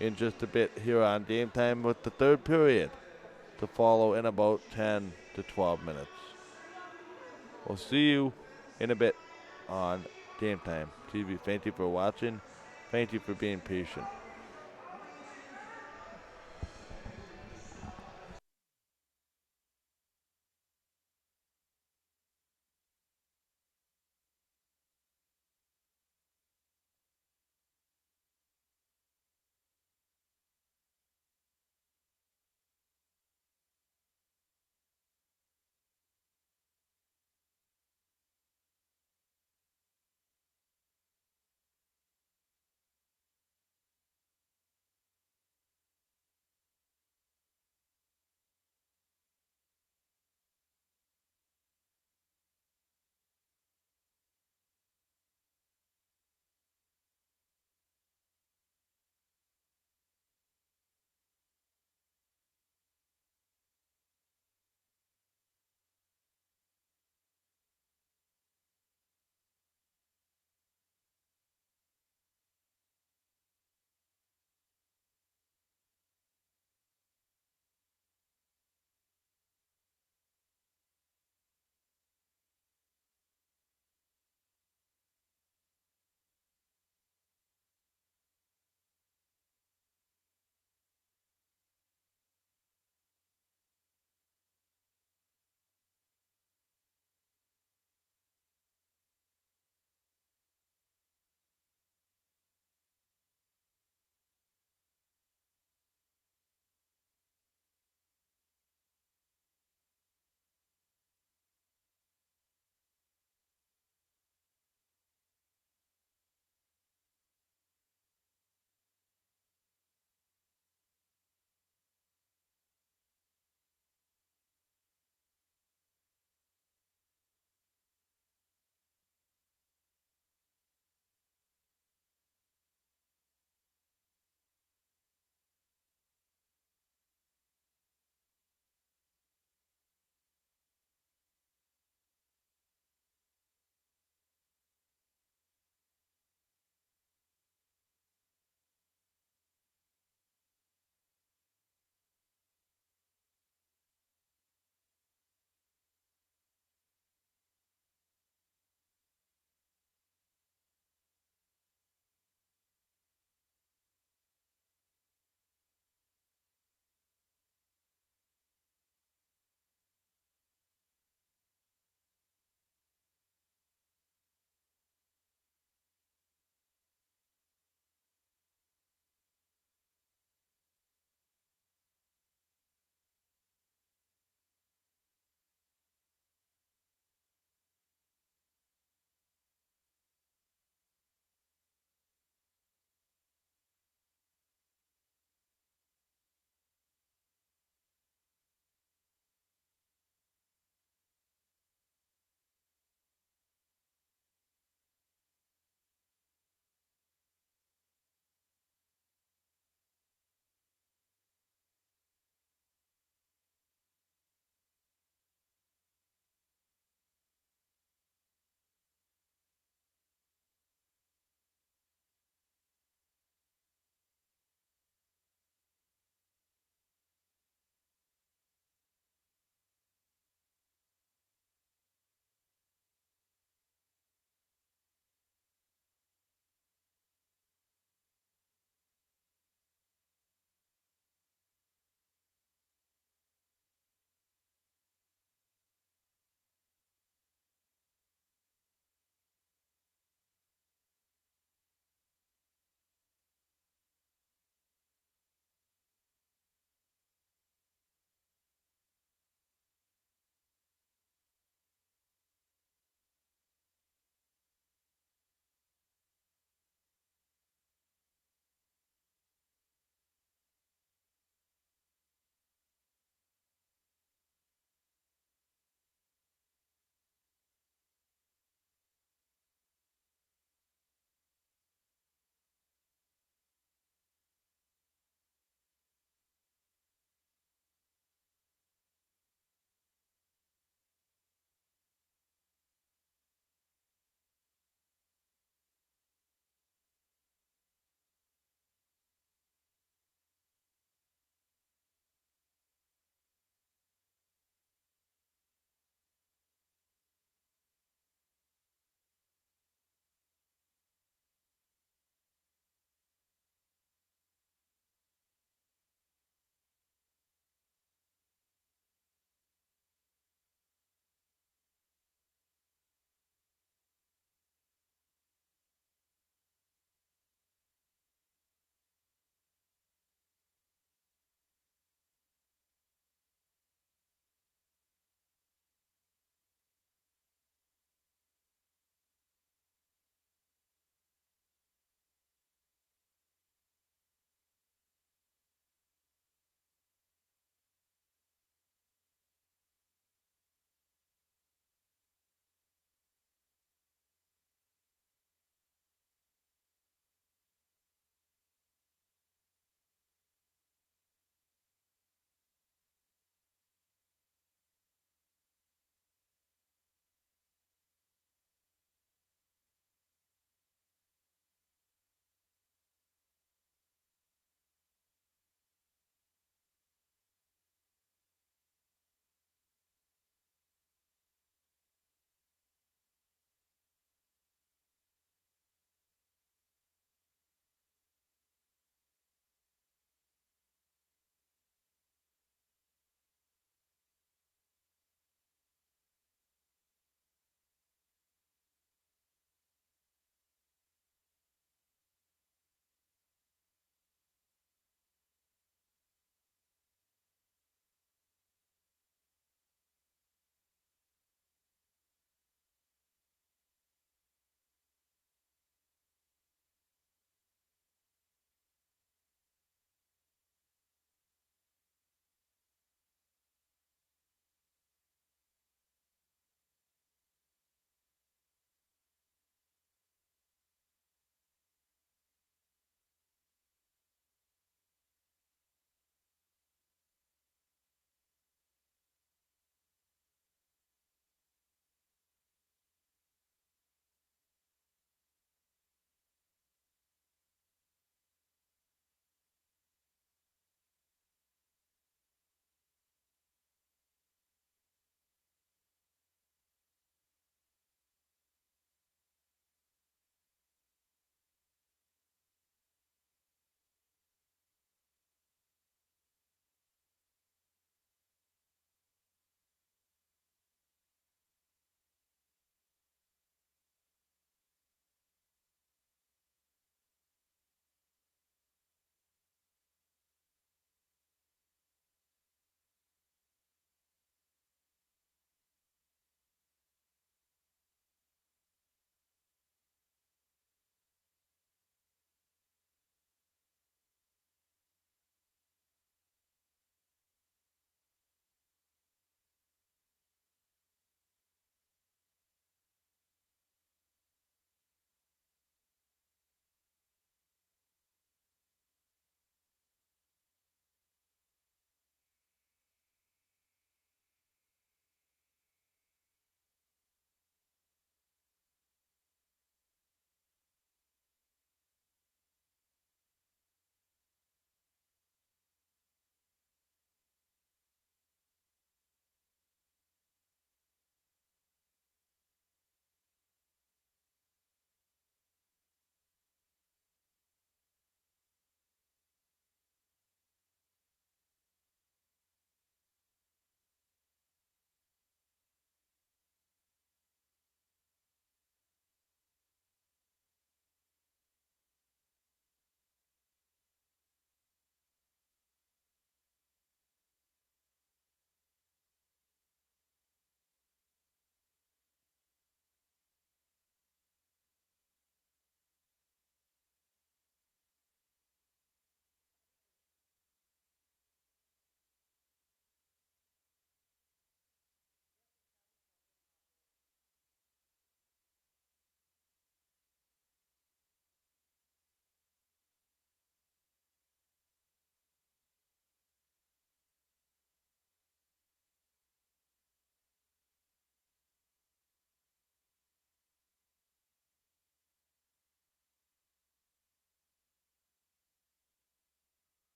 in just a bit here on Game Time with the third period to follow in about 10 to 12 minutes. We'll see you in a bit on Game Time TV. Thank you for watching. Thank you for being patient.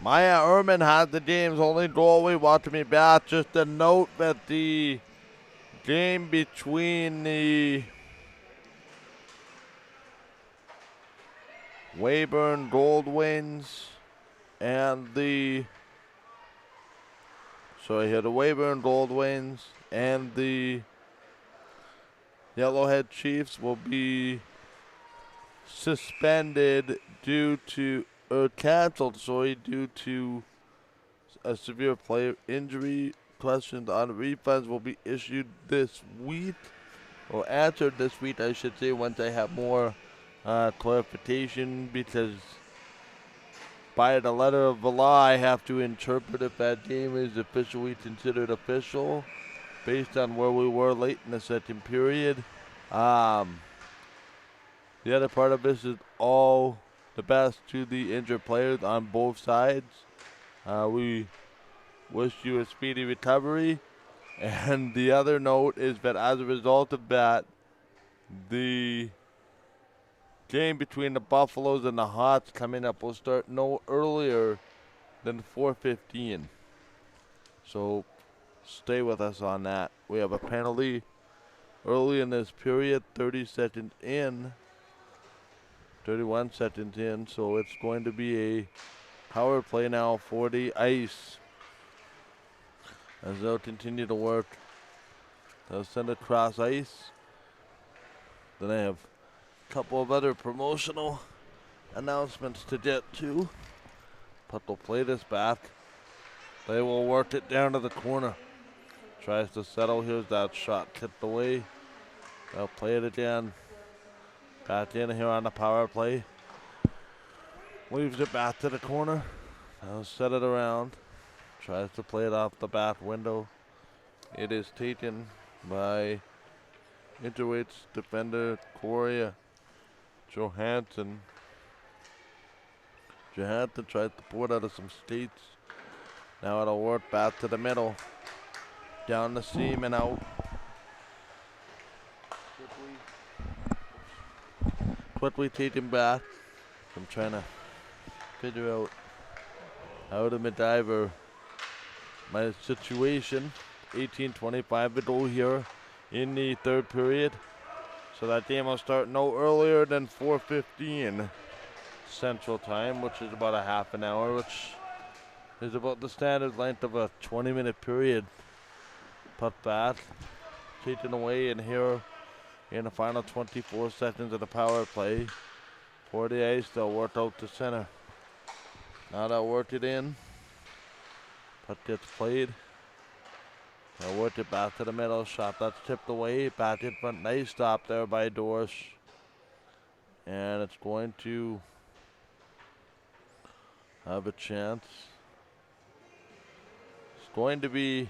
Maya Ehrman had the game's only goal. We watch me back. Just a note that the game between the Weyburn Goldwings and the Weyburn Goldwings and the Yellowhead Chiefs will be suspended due to canceled, due to a severe player injury. Questions on refunds will be issued this week, or answered this week, I should say, once I have more clarification, because by the letter of the law, I have to interpret if that game is officially considered official based on where we were late in the second period. The other part of this is all the best to the injured players on both sides. We wish you a speedy recovery. And the other note is that as a result of that, the game between the Buffaloes and the Hawks coming up will start no earlier than 4:15. So stay with us on that. We have a penalty early in this period, 30 seconds in, 31 seconds in, so it's going to be a power play now for the Ice as they'll continue to work. They'll send it across ice. Then I have a couple of other promotional announcements to get to. Puck will play this back. They will work it down to the corner. Tries to settle. Here's that shot tipped away. They'll play it again. Back in here on the power play. Leaves it back to the corner. They'll set it around. Tries to play it off the back window. It is taken by Interlake's defender Corey Johansson. Johansson tries to pull it out of some skates. Now it'll work back to the middle. Down the seam and out. Quickly taken back. I'm trying to figure out how to McIver my situation. 18:25 to go here in the third period. So that game will start no earlier than 4:15 Central Time, which is about a half an hour, which is about the standard length of a 20-minute period. Puck back, taken away, and here in the final 24 seconds of the power play for the Ice, they'll work out to center. Now they'll work it in. Puck gets played. They'll work it back to the middle. Shot that's tipped away. Back in front. Nice stop there by Dorsch. And it's going to have a chance. It's going to be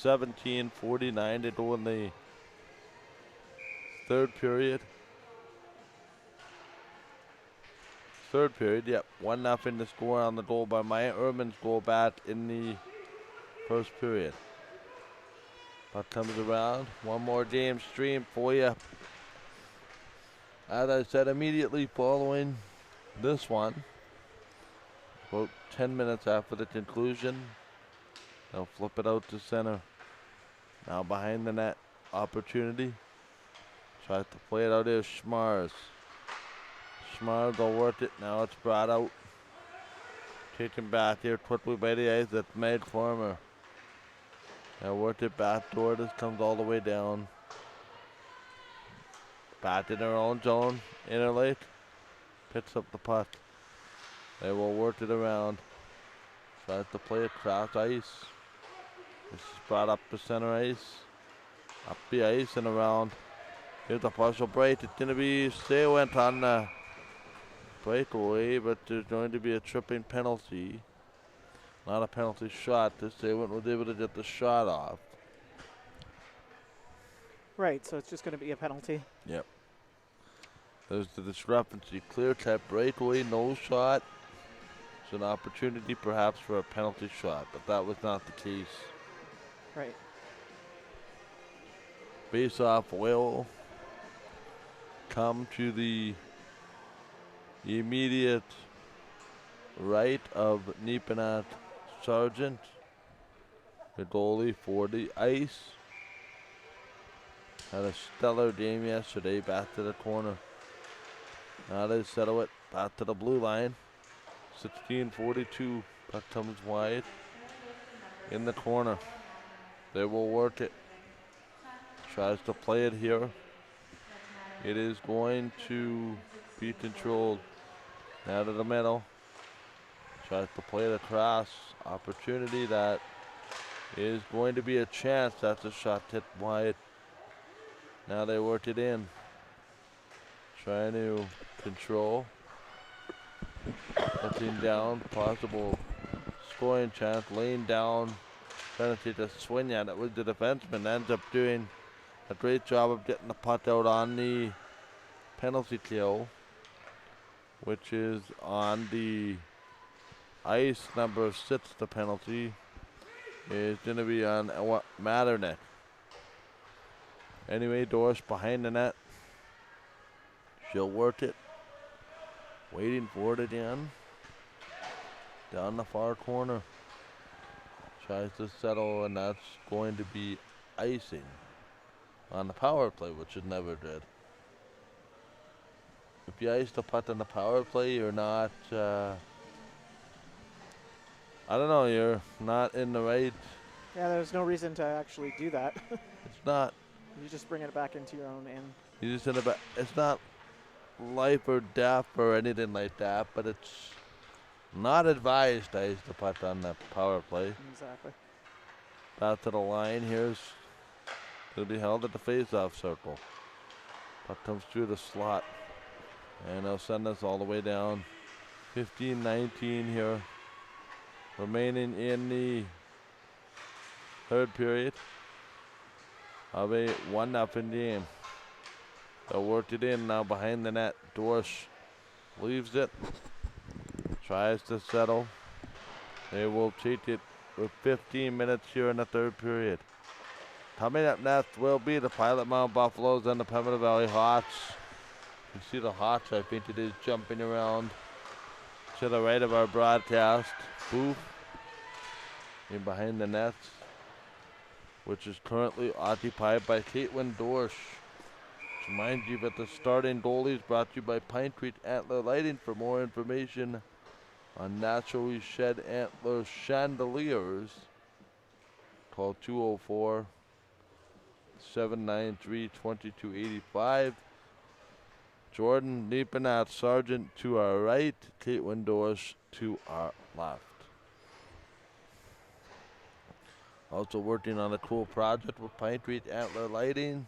17:49 to go in the third period. Third period, yep. 1-0 to score on the goal by Maya Ehrman's goal back in the first period. Puck comes around. One more game stream for you. As I said, immediately following this one, about 10 minutes after the conclusion, they'll flip it out to center. Now behind the net opportunity. Tries to play it out there, Schmars. Schmars will work it. Now it's brought out. Taken back here quickly by the Ice. That's Meg Farmer. They'll work it back toward us. Comes all the way down. Back in their own zone. Interlake. Picks up the puck. They will work it around. Tries to play it across ice. This is brought up to center ice. Up the ice and around. Here's a partial break. It's going to be went on the breakaway, but there's going to be a tripping penalty. Not a penalty shot. This Saywent was able to get the shot off. Right, so it's just going to be a penalty. Yep. There's the discrepancy. Clear cut breakaway, no shot. It's an opportunity perhaps for a penalty shot, but that was not the case. Right. Face off will come to the immediate right of Neepanat Sargent, the goalie for the Ice. Had a stellar game yesterday, back to the corner. Now they settle it, back to the blue line. 16:42, puck comes wide. In the corner, they will work it. Tries to play it here. It is going to be controlled. Now to the middle. Tries to play it across. Opportunity that is going to be a chance. That's a shot hit wide. Now they work it in. Trying to control. Looking down. Possible scoring chance. Laying down. Trying to take a swing at it with the defenseman. Ends up doing a great job of getting the puck out on the penalty kill, which is on the Ice. Number 6, the penalty is going to be on Matternet. Anyway, Doris behind the net. She'll work it. Waiting for it again. Down the far corner. Tries to settle, and that's going to be icing on the power play, which it never did. If you ice the puck on the power play, you're not, I don't know, you're not in the right. Yeah, there's no reason to actually do that. It's not. You just bring it back into your own end. You just in the back. It's not life or death or anything like that, but it's not advised to ice the puck on the power play. Exactly. Back to the line. Here's going to be held at the face-off circle. Puck comes through the slot. And they'll send us all the way down. 15-19 here. Remaining in the third period of a 1-0 game. They'll work it in now behind the net. Dorsch leaves it. Tries to settle. They will take it with 15 minutes here in the third period. Coming up next will be the Pilot Mound Buffaloes and the Pembina Valley Hawks. You see the Hawks, I think it is jumping around to the right of our broadcast booth in behind the nets, which is currently occupied by Caitlin Dorsch. Remind you that the starting goalie is brought to you by Pine Creek Antler Lighting. For more information on naturally shed antler chandeliers, call 204-793-2285. Jordan Neepanat Sargent to our right, Caitlin Dorsch to our left. Also working on a cool project with Pine Creek Antler Lighting,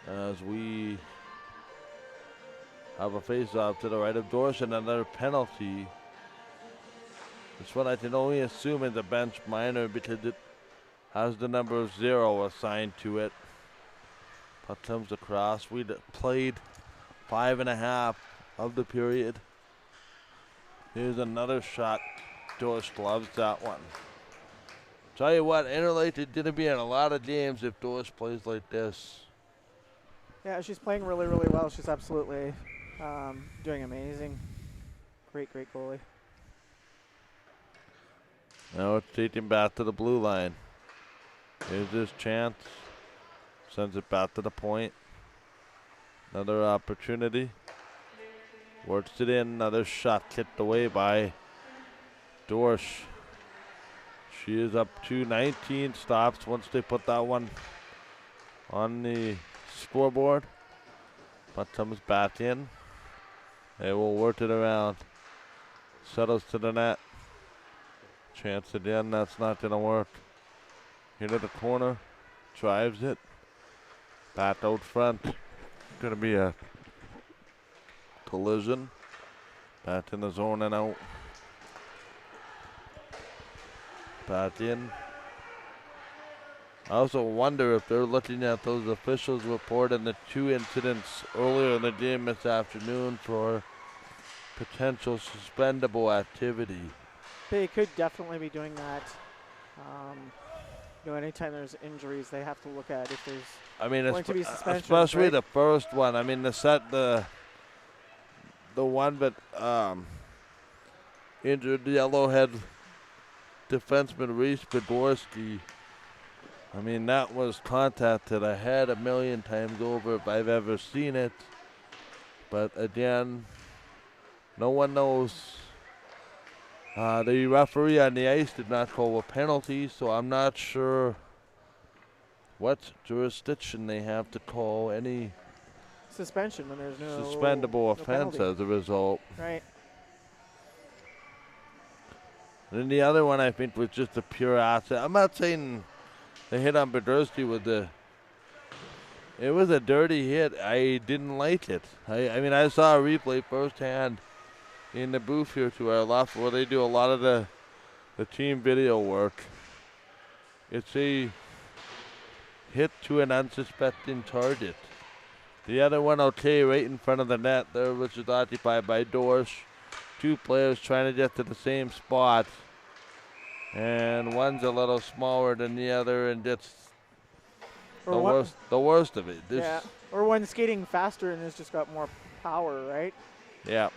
as we have a face-off to the right of Dorsch and another penalty. This one I can only assume is a bench minor because it has the number 0 assigned to it. Puck comes across. We played 5.5 of the period. Here's another shot. Dorsch loves that one. Tell you what, Interlake is going to be in a lot of games if Dorsch plays like this. Yeah, she's playing really, really well. She's absolutely doing amazing. Great, great goalie. Now it's taking back to the blue line. Here's his chance. Sends it back to the point. Another opportunity. Works it in. Another shot kicked away by Dorsch. She is up to 19 stops once they put that one on the scoreboard. But comes back in. They will work it around. Settles to the net. Chance again. That's not going to work. Here to the corner. Drives it. Back out front. Going to be a collision. Back in the zone and out. Back in. I also wonder if they're looking at those officials report and the 2 incidents earlier in the game this afternoon for potential suspendable activity. They could definitely be doing that. Anytime there's injuries, they have to look at if there's going to be suspensions, especially right? the first one. I mean, the one that injured yellowhead defenseman Reese Podorski. I mean, that was contact that I had a million times over if I've ever seen it. But again, no one knows. The referee on the ice did not call a penalty, so I'm not sure what jurisdiction they have to call any Suspension when there's no suspendable offense penalty. as a result. Right. And then the other one I think was just a pure accident. I'm not saying the hit on Podorski it was a dirty hit. I didn't like it. I mean, I saw a replay firsthand in the booth here to our left where they do a lot of the team video work. It's a hit to an unsuspecting target. The other one, okay, right in front of the net there, which is occupied by Dorsch. Two players trying to get to the same spot. And one's a little smaller than the other and gets the worst of it. Yeah, or one skating faster and has just got more power, right? Yeah.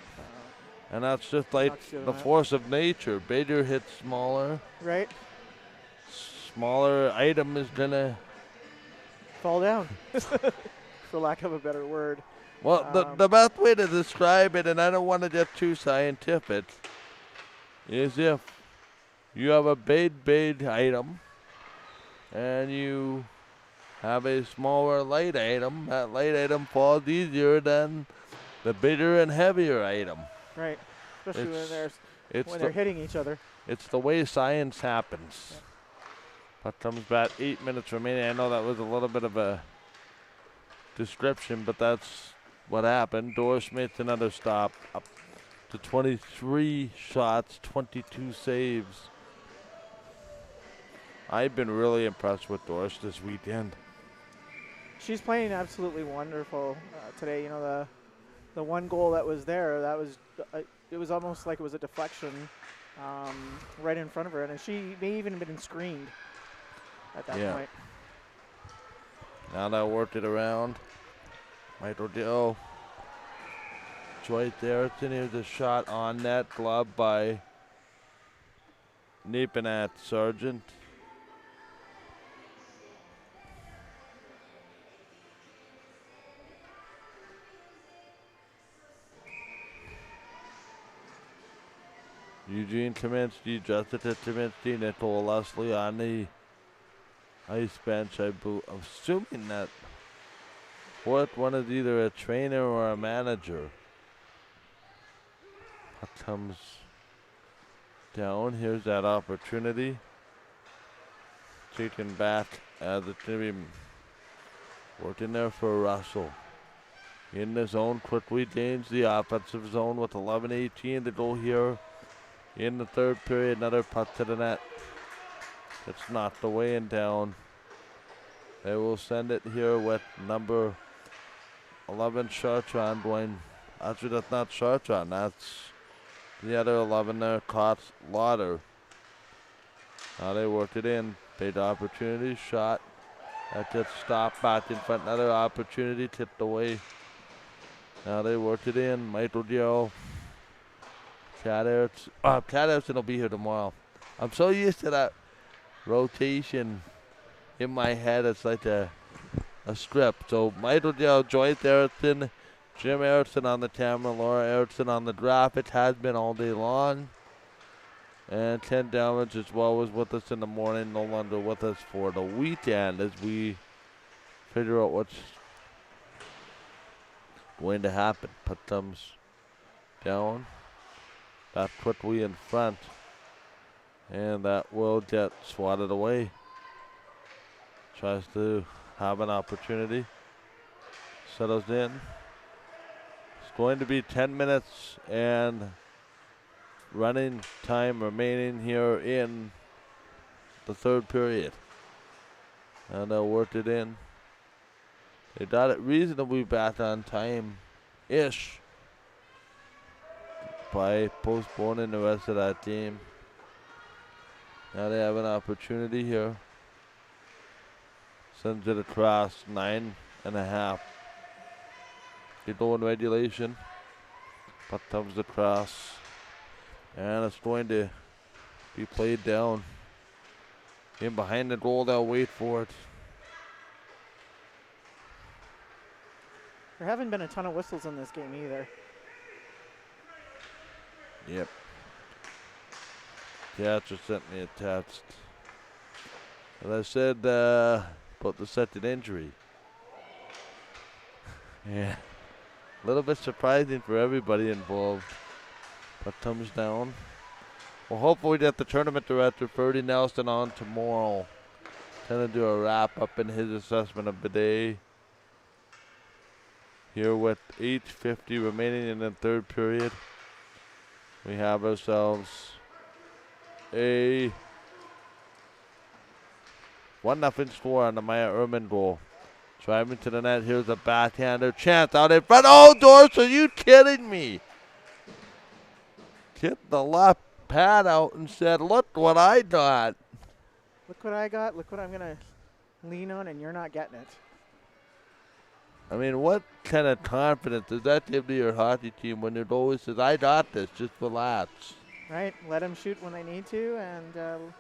And that's just like the force of nature. Bigger hits smaller. Right. Smaller item is going to fall down, for lack of a better word. Well, the best way to describe it, and I don't want to get too scientific, is if you have a big item and you have a smaller light item, that light item falls easier than the bigger and heavier item. Right, especially when they're hitting each other. It's the way science happens. Yeah. Puck comes back, 8 minutes remaining. I know that was a little bit of a description, but that's what happened. Dorsch makes another stop, up to 23 shots, 22 saves. I've been really impressed with Dorsch this weekend. She's playing absolutely wonderful today. You know, the one goal that was there, that was it was almost like it was a deflection right in front of her, and she may even have been screened at that point. Now they'll work it around. Michael Joe. Right there. Here's a shot on net, glove by Nepenat Sargent. Eugene Kaminsky, Jessica Kaminsky, Nicole Leslie on the ice bench. I'm assuming that fourth one is either a trainer or a manager. Puck comes down. Here's that opportunity. Taken back as it's going to be working there for Russell. In the zone, quickly change the offensive zone with 11:18 to go here. In the third period, another puck to the net. It's knocked away and down. They will send it here with number 11, Chartrand going. Actually, that's not Chartrand. That's the other 11 there, caught Lauder. Now they worked it in. Big opportunity, shot. That gets stopped back in front. Another opportunity, tipped away. Now they worked it in. Michael Joe. Chad Erickson will be here tomorrow. I'm so used to that rotation in my head. It's like a script. So Michael Joe, Joyce Erickson, Jim Erickson on the camera, Laura Erickson on the graphic, has been all day long. And Ken Damage as well was with us in the morning, no longer with us for the weekend as we figure out what's going to happen. Puck comes down. Back quickly in front. And that will get swatted away. Tries to have an opportunity. Settles in. It's going to be 10 minutes and running time remaining here in the third period. And they'll work it in. They got it reasonably back on time-ish by postponing the rest of that game. Now they have an opportunity here. Sends it across 9.5. They go in regulation. Puck comes across. And it's going to be played down. In behind the goal, they'll wait for it. There haven't been a ton of whistles in this game either. Yep. Catcher sent me a text. As I said about the second injury. Yeah. A little bit surprising for everybody involved. But comes down. Well, hopefully get the tournament director, Ferdy Nelson, on tomorrow. Going to do a wrap-up in his assessment of the day. Here with 8:50 remaining in the third period. We have ourselves a 1-0 score on the Maya Erman goal. Driving to the net. Here's a backhander. Chance out in front. Oh, Dorsch, are you kidding me? Hit the left pad out and said, look what I got. Look what I got. Look what I'm going to lean on, and you're not getting it. I mean, what kind of confidence does that give to your hockey team when it always says, I got this, just relax? Right. Let them shoot when they need to, and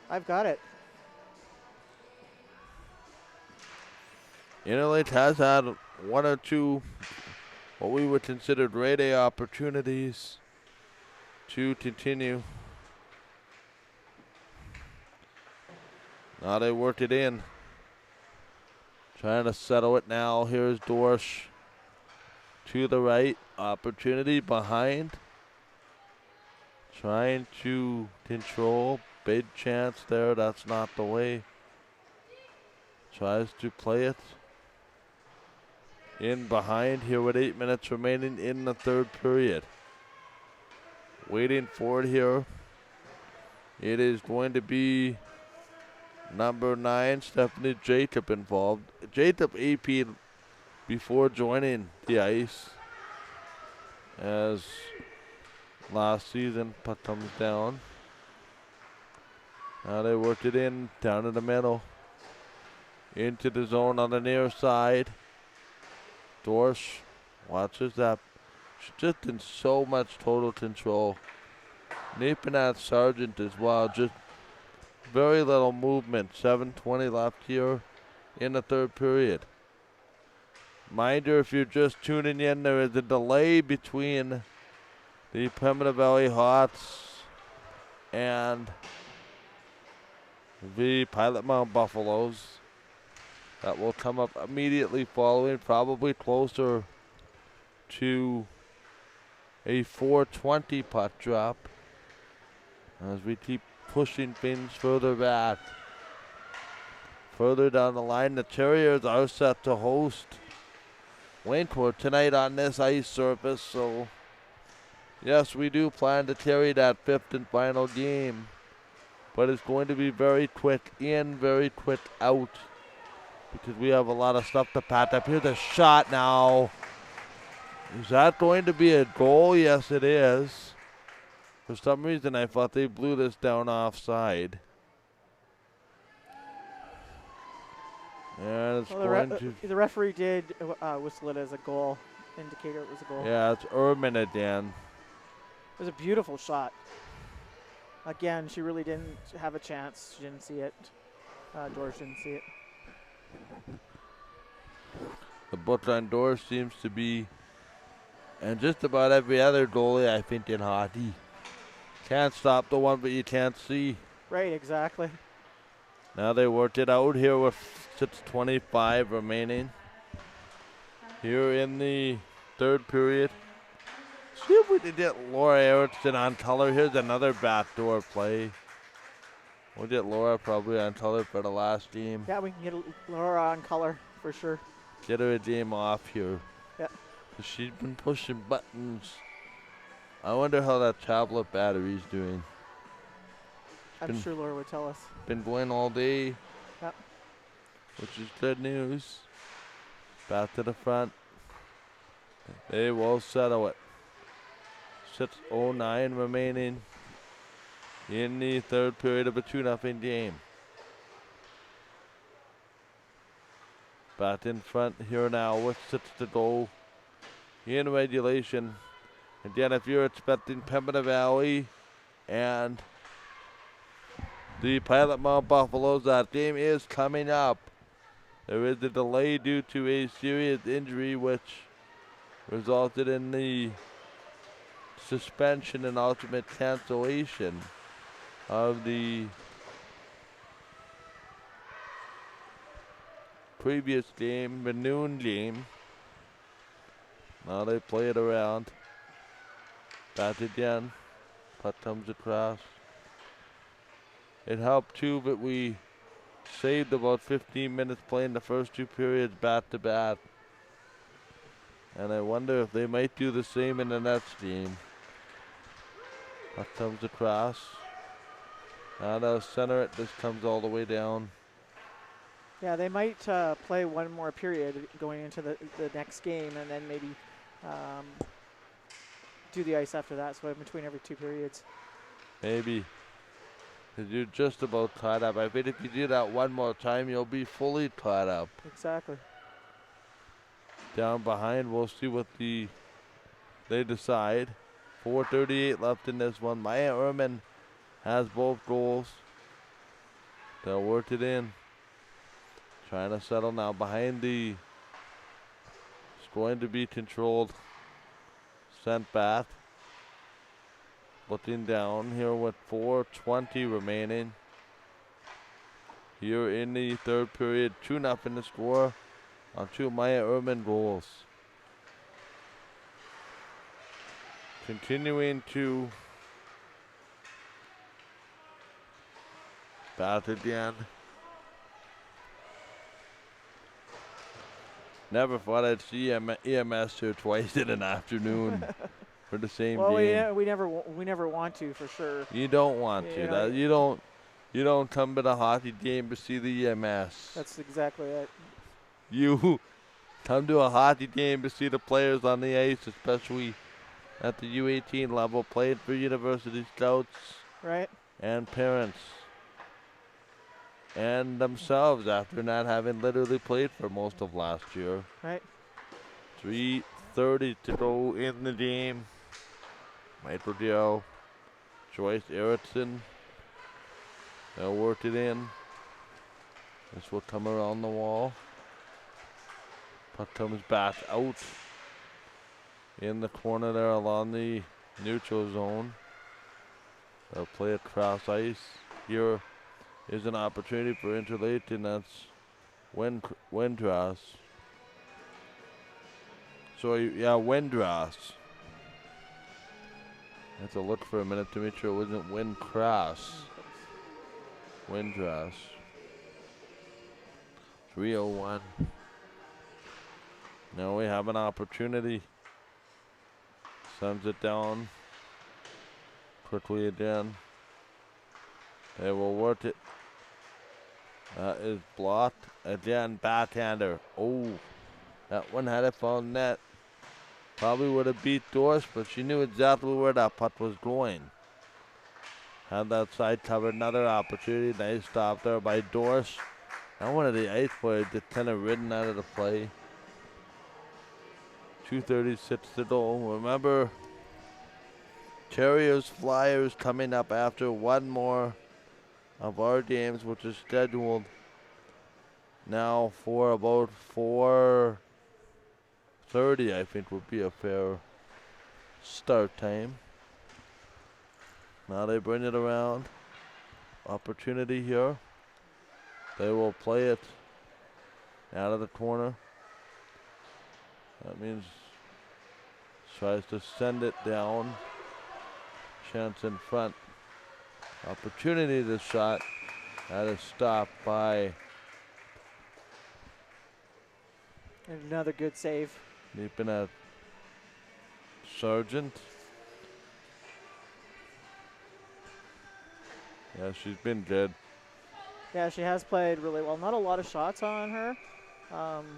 I've got it. Interlake has had one or two what we would consider grade A opportunities to continue. Now they work it in. Trying to settle it now. Here's Dorsch to the right. Opportunity behind. Trying to control. Big chance there. That's not the way. Tries to play it. In behind here with 8 minutes remaining in the third period. Waiting for it here. It is going to be number 9, Stephanie Jacob involved. Jacob AP'd before joining the ice as last season. Puck comes down. Now they worked it in down in the middle. Into the zone on the near side. Dorsch watches that. She's just in so much total control. Napenat Sargent as well. Just very little movement. 7:20 left here in the third period. Mind you, if you're just tuning in, there is a delay between the Pembina Valley Hawks and the Pilot Mound Buffaloes. That will come up immediately following, probably closer to a 4:20 puck drop as we keep pushing things further back. Further down the line, the Terriers are set to host Waynecourt tonight on this ice surface. So, yes, we do plan to carry that fifth and final game. But it's going to be very quick in, very quick out, because we have a lot of stuff to pat up. Here's a shot now. Is that going to be a goal? Yes, it is. For some reason, I thought they blew this down offside. And it's going to... The referee did whistle it as a goal, indicator it was a goal. Yeah, it's Erman again. It was a beautiful shot. Again, she really didn't have a chance. She didn't see it. Dorsch didn't see it. The book on Dorsch seems to be, and just about every other goalie, I think, in hockey. Can't stop the one, but you can't see. Right, exactly. Now they worked it out here with 6:25 remaining. Here in the third period. See if we can get Laura Erickson on color. Here's another backdoor play. We'll get Laura probably on color for the last game. Yeah, we can get Laura on color for sure. Get her a game off here. Yeah. She's been pushing buttons. I wonder how that tablet battery's doing. I'm sure Laura would tell us. Been going all day. Yep. Which is good news. Back to the front. They will settle it. 6:09 remaining in the third period of a 2-0 game. Back in front here now with 6 to go in regulation. Again, if you're expecting Pembina Valley and the Pilot Mount Buffaloes. That game is coming up. There is a delay due to a serious injury which resulted in the suspension and ultimate cancellation of the previous game, the noon game. Now they play it around. Bat again. Putt comes across. It helped too, but we saved about 15 minutes playing the first two periods bat to bat. And I wonder if they might do the same in the next game. Putt comes across. Now they'll center it. This comes all the way down. Yeah, they might play one more period going into the next game, and then maybe do the ice after that, so in between every 2 periods. Maybe. Because you're just about caught up. I bet if you do that one more time, you'll be fully caught up. Exactly. Down behind, we'll see what they decide. 4:38 left in this one. Maya Ehrman has both goals. They'll work it in. Trying to settle now behind the. It's going to be controlled. Sent back. Looking down here with 4:20 remaining. Here in the third period, 2-0 the score on 2 Maya Ehrman goals. Continuing to bat again. Never thought I'd see EMS here twice in an afternoon for the same game. We never want to, for sure. You don't want to. You don't come to the hockey game to see the EMS. That's exactly it. You come to a hockey game to see the players on the ice, especially at the U18 level, playing for university scouts, right, and parents, and themselves after not having literally played for most of last year. Right. 3:30 to go in the game. Michael Dio, Joyce Erickson. They'll work it in. This will come around the wall. Puck comes back out in the corner there along the neutral zone. They'll play it cross ice. Here is an opportunity for Interlake, and that's Windross. Windross. I have to look for a minute to make sure it wasn't Windcross. Windross. 3:01. Now we have an opportunity. Sends it down. Quickly again. They will work it. That is blocked. Again, backhander. Oh, that one had it found net. Probably would have beat Dorsch, but she knew exactly where that puck was going. Had that side covered. Another opportunity. Nice stop there by Dorsch. Now one of the ice players just kind of ridden out of the play. 2:36 to go. Remember, Terriers Flyers coming up after one more of our games, which is scheduled now for about 4:30, I think would be a fair start time. Now they bring it around. Opportunity here. They will play it out of the corner. That means tries to send it down. Chance in front. Opportunity to shot. That is stopped by another good save. Leaping at Sargent. Yeah, she's been good. Yeah, she has played really well. Not a lot of shots on her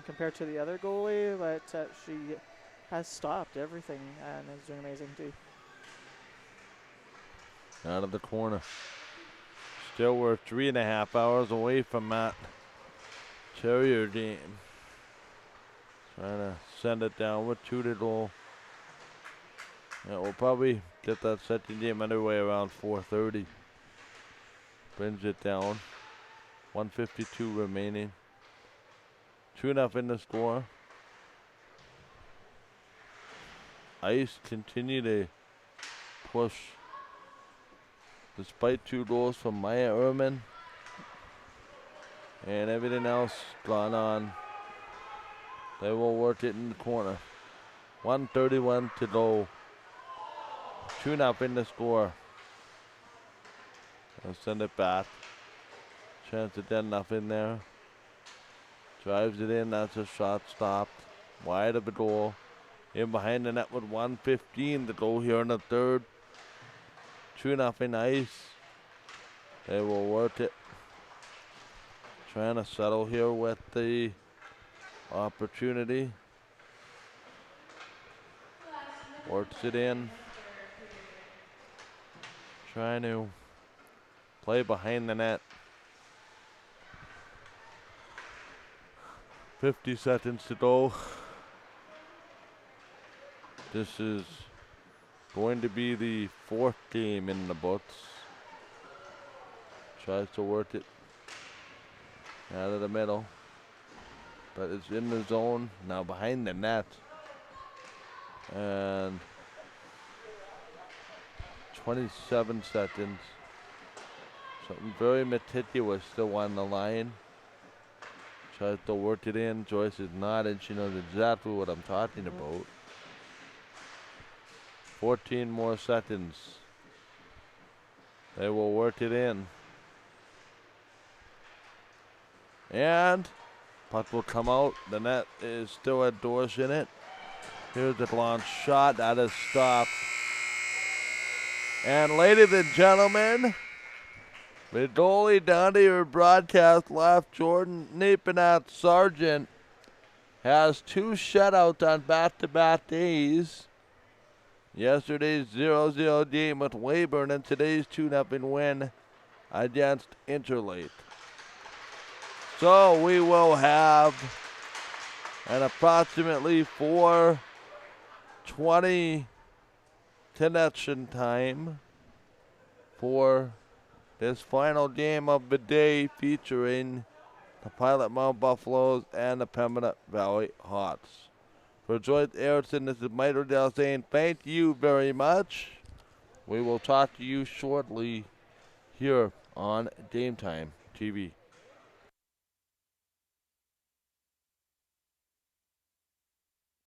compared to the other goalie, but she has stopped everything and is doing amazing too. Out of the corner. Still we're 3.5 hours away from that Terrier game. Trying to send it down with 2 to go. It will probably get that second game underway around 4:30. Brings it down. 1:52 remaining. 2-0 the score. Ice continue to push despite 2 goals from Maya Ehrman. And everything else gone on. They will work it in the corner. 1:31 to go. 2-0 the score. They'll send it back. Chance to get nothing there. Drives it in. That's a shot stopped. Wide of the goal. In behind the net with 1:15 to go here in the third. 2-0 Ice. They will work it. Trying to settle here with the opportunity. Works it in. Trying to play behind the net. 50 seconds to go. This is going to be the 4th game in the books. Tries to work it out of the middle. But it's in the zone. Now behind the net. And 27 seconds. Something very meticulous still on the line. Tries to work it in. Joyce is not, and she knows exactly what I'm talking about. 14 more seconds. They will work it in. And puck will come out. The net is still at Dorsch in it. Here's the launch shot. That is stopped. And ladies and gentlemen, the goalie down to your broadcast left, Jordan Napenat Sargent, has 2 shutouts on back-to-back days. Yesterday's 0-0 game with Weyburn and today's 2-0 win against Interlake. So we will have an approximately 4:20 connection time for this final game of the day featuring the Pilot Mount Buffaloes and the Pembina Valley Hawks. For Joyce Erickson, this is Mike Riddell saying thank you very much. We will talk to you shortly here on Game Time TV.